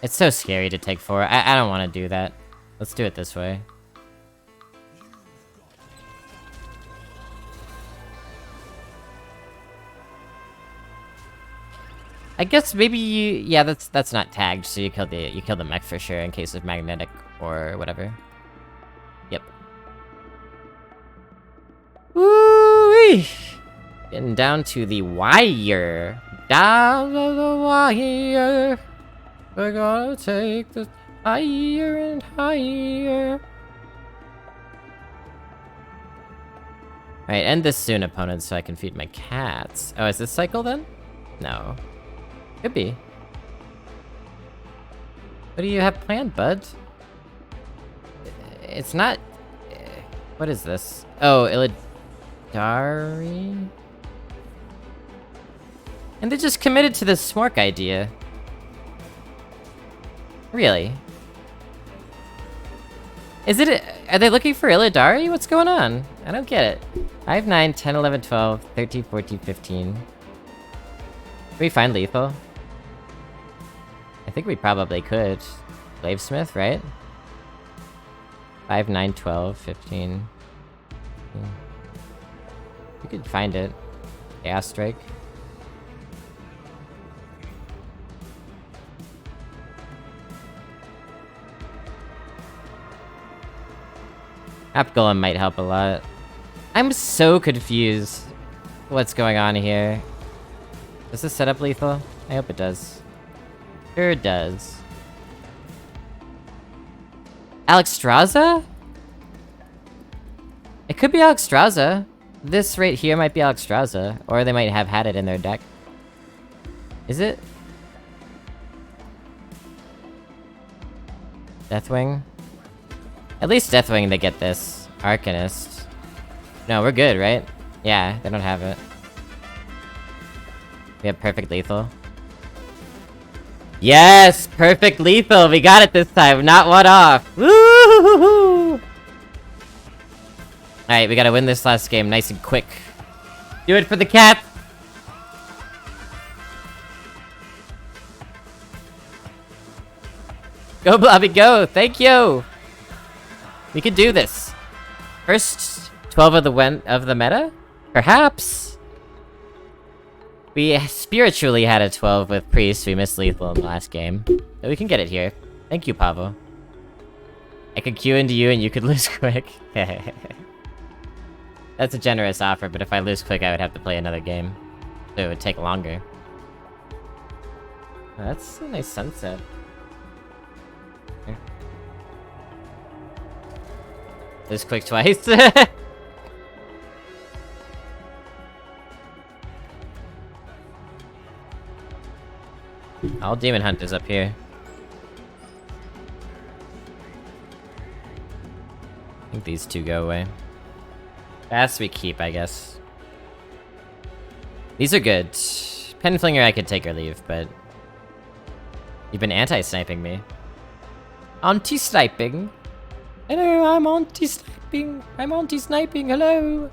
It's so scary to take 4. I don't want to do that. Let's do it this way. I guess maybe you... Yeah, that's not tagged, so you kill the mech for sure in case of magnetic or whatever. Yep. Woo-wee! Getting down to the wire. Down to the wire. We're gonna take this higher and higher. Alright, end this soon, opponent, so I can feed my cats. Oh, is this cycle then? No. Could be. What do you have planned, bud? It's not... What is this? Oh, Illidari? And they just committed to this Smork idea. Really? Is it... Are they looking for Illidari? What's going on? I don't get it. 5, 9, 10, 11, 12, 13, 14, 15. Can we find lethal? I think we probably could. Glavesmith, right? 5, 9, 12, 15. We could find it. Chaos Strike. App Golem might help a lot. I'm so confused. What's going on here? Does this set up lethal? I hope it does. Sure does. Alexstrasza? It could be Alexstrasza. This right here might be Alexstrasza. Or they might have had it in their deck. Is it? Deathwing? At least Deathwing they get this. Arcanist. No, we're good, right? Yeah, they don't have it. We have perfect lethal. Yes! Perfect lethal! We got it this time! Not one off! Woo! Alright, we gotta win this last game nice and quick. Do it for the cat! Go, Blobby, go! Thank you! We can do this. First 12 of the meta? Perhaps? We spiritually had a 12 with Priest. We missed lethal in the last game. But we can get it here. Thank you, Pavo. I could queue into you and you could lose quick. That's a generous offer, but if I lose quick, I would have to play another game. So it would take longer. Oh, that's a nice sunset. Here. Lose quick twice. All Demon Hunt is up here. I think these two go away. Fast we keep, I guess. These are good. Penflinger I could take or leave, but... You've been anti-sniping me. Anti-sniping? Hello, I'm anti-sniping. I'm anti-sniping, hello!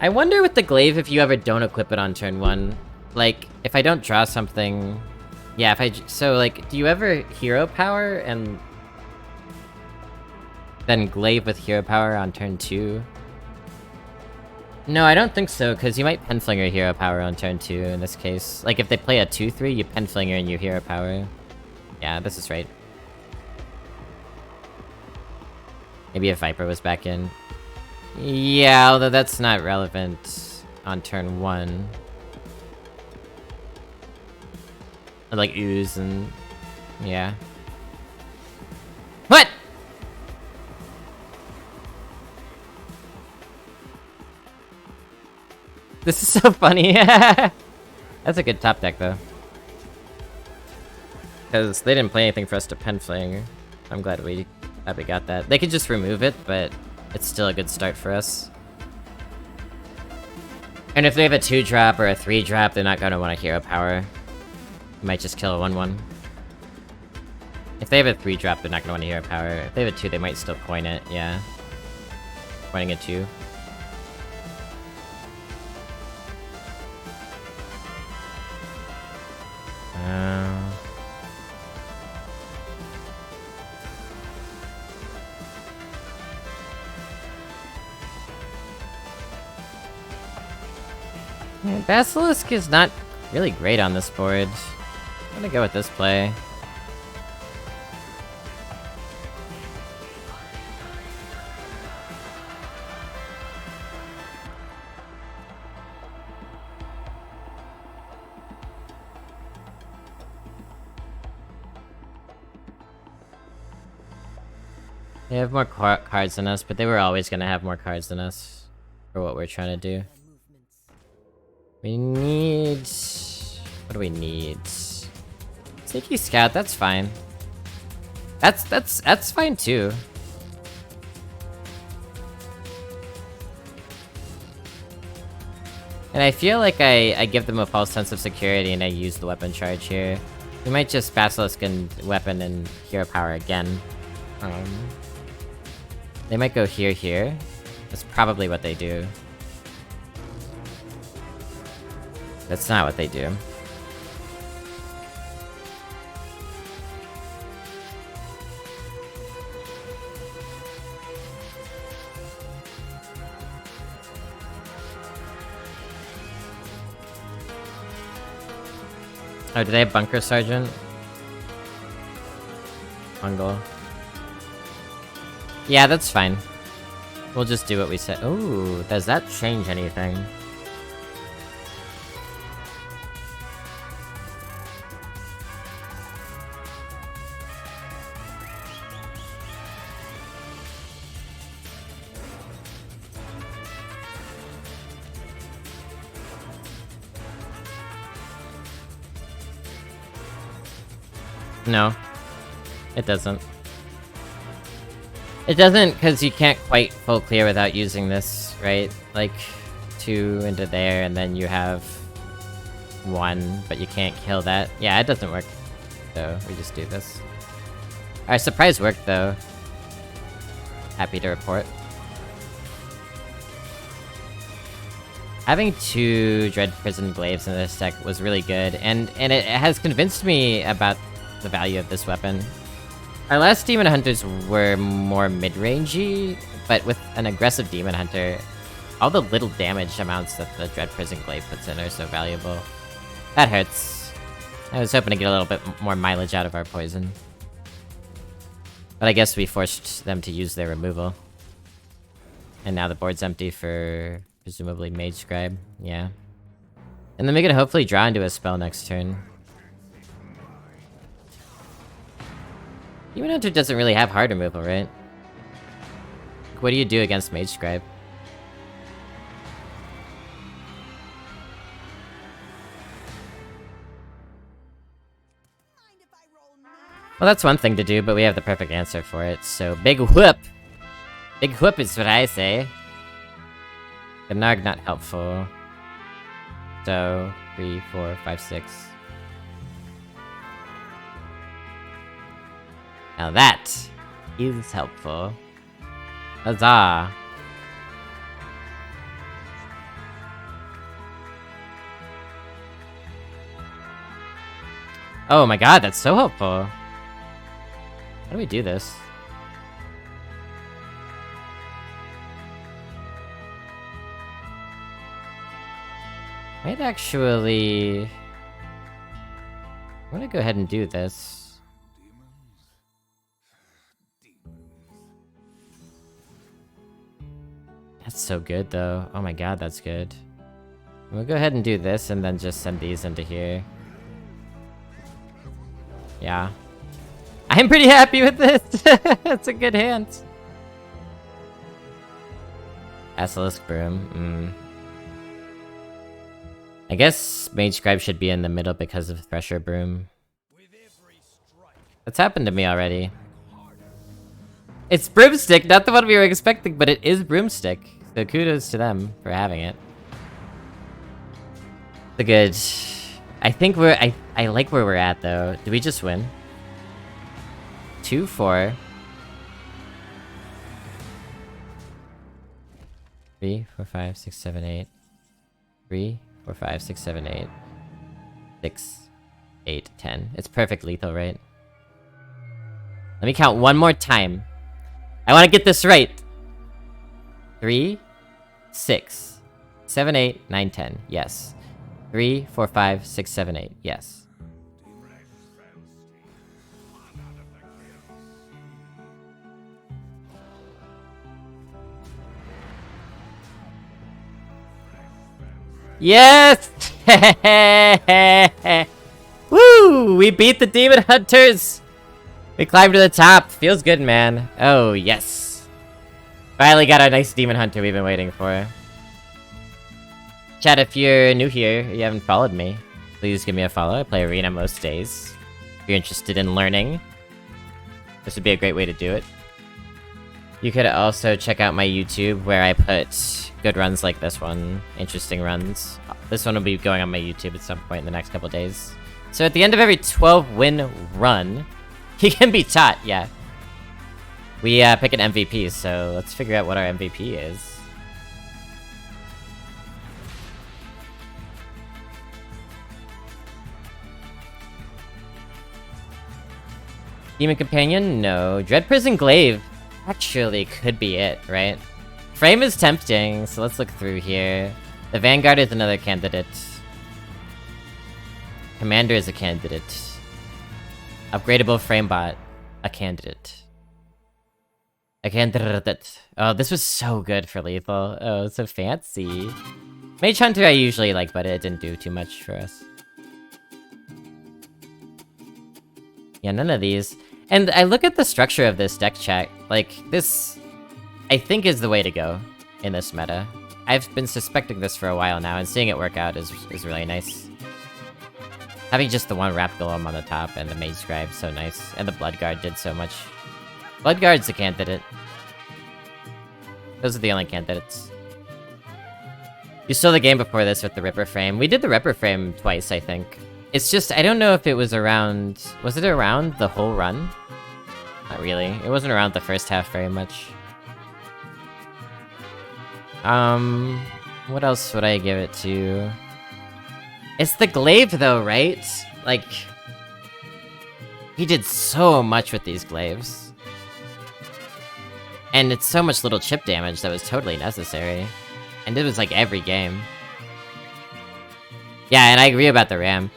I wonder with the glaive if you ever don't equip it on turn 1. Like, if I don't draw something... Yeah, if I... So, like, do you ever hero power and... then glaive with hero power on turn 2? No, I don't think so, because you might Penflinger hero power on turn 2 in this case. Like, if they play a 2-3, you Penflinger and you hero power. Yeah, this is right. Maybe if Viper was back in. Yeah, although that's not relevant on turn 1. Or like ooze and... yeah. What?! This is so funny. That's a good top deck though. Because they didn't play anything for us to Penfling. I'm glad we got that. They could just remove it, but it's still a good start for us. And if they have a 2-drop or a 3-drop, they're not gonna want a hero power. You might just kill a 1-1. If they have a 3-drop, they're not gonna want a hero power. If they have a 2, they might still coin it, yeah. Coining a 2. Yeah, Basilisk is not really great on this board. I'm gonna go with this play. They have more cards than us, but they were always gonna have more cards than us for what we're trying to do. We need... What do we need? Sneaky Scout, that's fine. That's fine too. And I feel like I give them a false sense of security and I use the weapon charge here. We might just Basilisk and weapon and hero power again. They might go here. That's probably what they do. That's not what they do. Oh, do they have Bunker Sergeant? Bungle. Yeah, that's fine. We'll just do what we said. Ooh, does that change anything? No. It doesn't. It doesn't, because you can't quite full clear without using this, right? Like, 2 into there, and then you have 1, but you can't kill that. Yeah, it doesn't work. So, we just do this. Our surprise worked, though. Happy to report. Having 2 Dread Prison Glaives in this deck was really good, and it has convinced me about the value of this weapon. Our last Demon Hunters were more mid-rangey, but with an aggressive Demon Hunter, all the little damage amounts that the Dread Prison Glaive puts in are so valuable. That hurts. I was hoping to get a little bit more mileage out of our poison. But I guess we forced them to use their removal. And now the board's empty for, presumably, Mage Scribe. Yeah. And then we can hopefully draw into a spell next turn. Demon Hunter doesn't really have hard removal, right? What do you do against Mage Scribe? Well, that's one thing to do, but we have the perfect answer for it, so big whoop! Big whoop is what I say. Gnarg not helpful. So, 3, 4, 5, 6. Now that is helpful. Huzzah! Oh my god, that's so helpful! How do we do this? Might actually... I'm gonna go ahead and do this. That's so good, though. Oh my god, that's good. We'll go ahead and do this, and then just send these into here. Yeah. I'm pretty happy with this! It's a good hand. Basilisk Broom. I guess Mage Scribe should be in the middle because of Thresher Broom. That's happened to me already. It's Broomstick, not the one we were expecting, but it is Broomstick. So kudos to them for having it. The good. I think I like where we're at, though. Did we just win? 2, 4. 3, 4, 5, 6, 7, 8. 3, 4, 5, 6, 7, 8. 6, 8, 10. It's perfect lethal, right? Let me count one more time. I want to get this right. 3, 6, 7, 8, 9, 10. Yes. 3, 4, 5, 6, 7, 8. Yes. Yes! Woo! We beat the Demon Hunters! We climbed to the top. Feels good, man. Oh, yes. Finally got a nice demon hunter we've been waiting for. Chat, if you're new here, you haven't followed me, please give me a follow. I play Arena most days. If you're interested in learning, this would be a great way to do it. You could also check out my YouTube, where I put good runs like this one. Interesting runs. This one will be going on my YouTube at some point in the next couple days. So at the end of every 12-win run, he can be taught, yeah. We pick an MVP, so let's figure out what our MVP is. Demon Companion? No. Dread Prison Glaive actually could be it, right? Frame is tempting, so let's look through here. The Vanguard is another candidate. Commander is a candidate. Upgradable Framebot, a candidate. A candidate. Oh, this was so good for lethal. Oh, so fancy. Mage Hunter I usually like, but it didn't do too much for us. Yeah, none of these. And I look at the structure of this deck, chat. Like, this, I think, is the way to go in this meta. I've been suspecting this for a while now, and seeing it work out is really nice. Having just the one Wrap Golem on the top and the Mage Scribe, so nice. And the Bloodguard did so much. Bloodguard's a candidate. Those are the only candidates. You stole the game before this with the Ripper Frame. We did the Ripper Frame twice, I think. It's just, I don't know if it was around... Was it around the whole run? Not really. It wasn't around the first half very much. What else would I give it to? It's the Glaive though, right? Like... He did so much with these Glaives. And it's so much little chip damage that was totally necessary. And it was like every game. Yeah, and I agree about the Ram.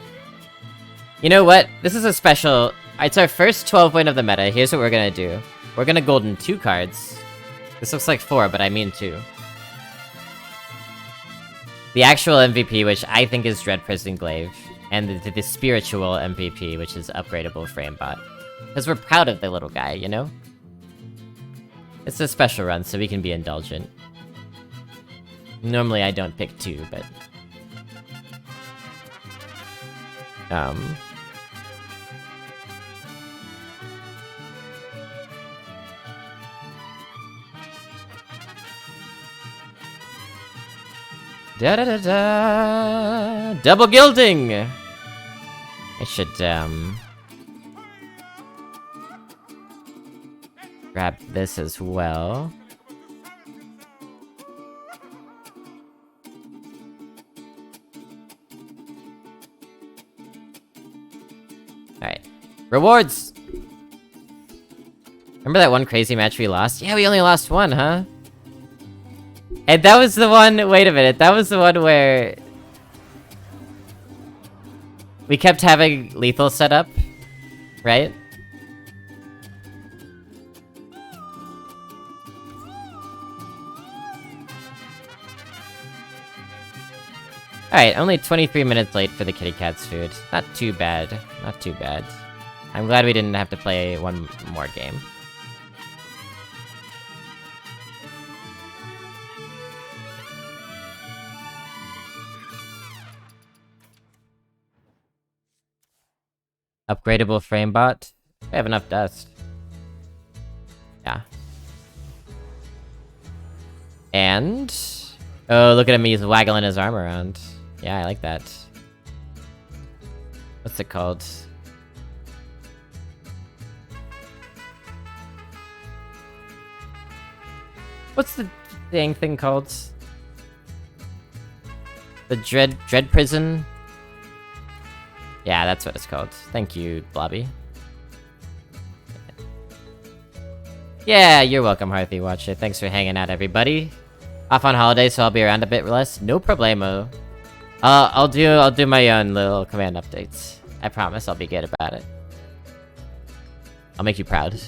You know what? This is a special... It's our first 12 win of the meta. Here's what we're gonna do. We're gonna golden 2 cards. This looks like 4, but I mean 2. The actual MVP, which I think is Dread Prison Glaive. And the spiritual MVP, which is upgradable Framebot. Because we're proud of the little guy, you know? It's a special run, so we can be indulgent. Normally I don't pick 2, but... Da-da-da-da! Double gilding! I should, grab this as well. Alright. Rewards! Remember that one crazy match we lost? Yeah, we only lost one, huh? And that was the one... Wait a minute. That was the one where... we kept having lethal set up, right? Alright, only 23 minutes late for the kitty cat's food. Not too bad. Not too bad. I'm glad we didn't have to play one more game. Upgradable Framebot. I have enough dust. Yeah. And... oh, look at him, he's waggling his arm around. Yeah, I like that. What's it called? What's the dang thing called? The Dread Prison? Yeah, that's what it's called. Thank you, Blobby. Yeah, you're welcome, Hearthy Watcher. Thanks for hanging out, everybody. Off on holiday, so I'll be around a bit less. No problemo. I'll do my own little command updates. I promise I'll be good about it. I'll make you proud.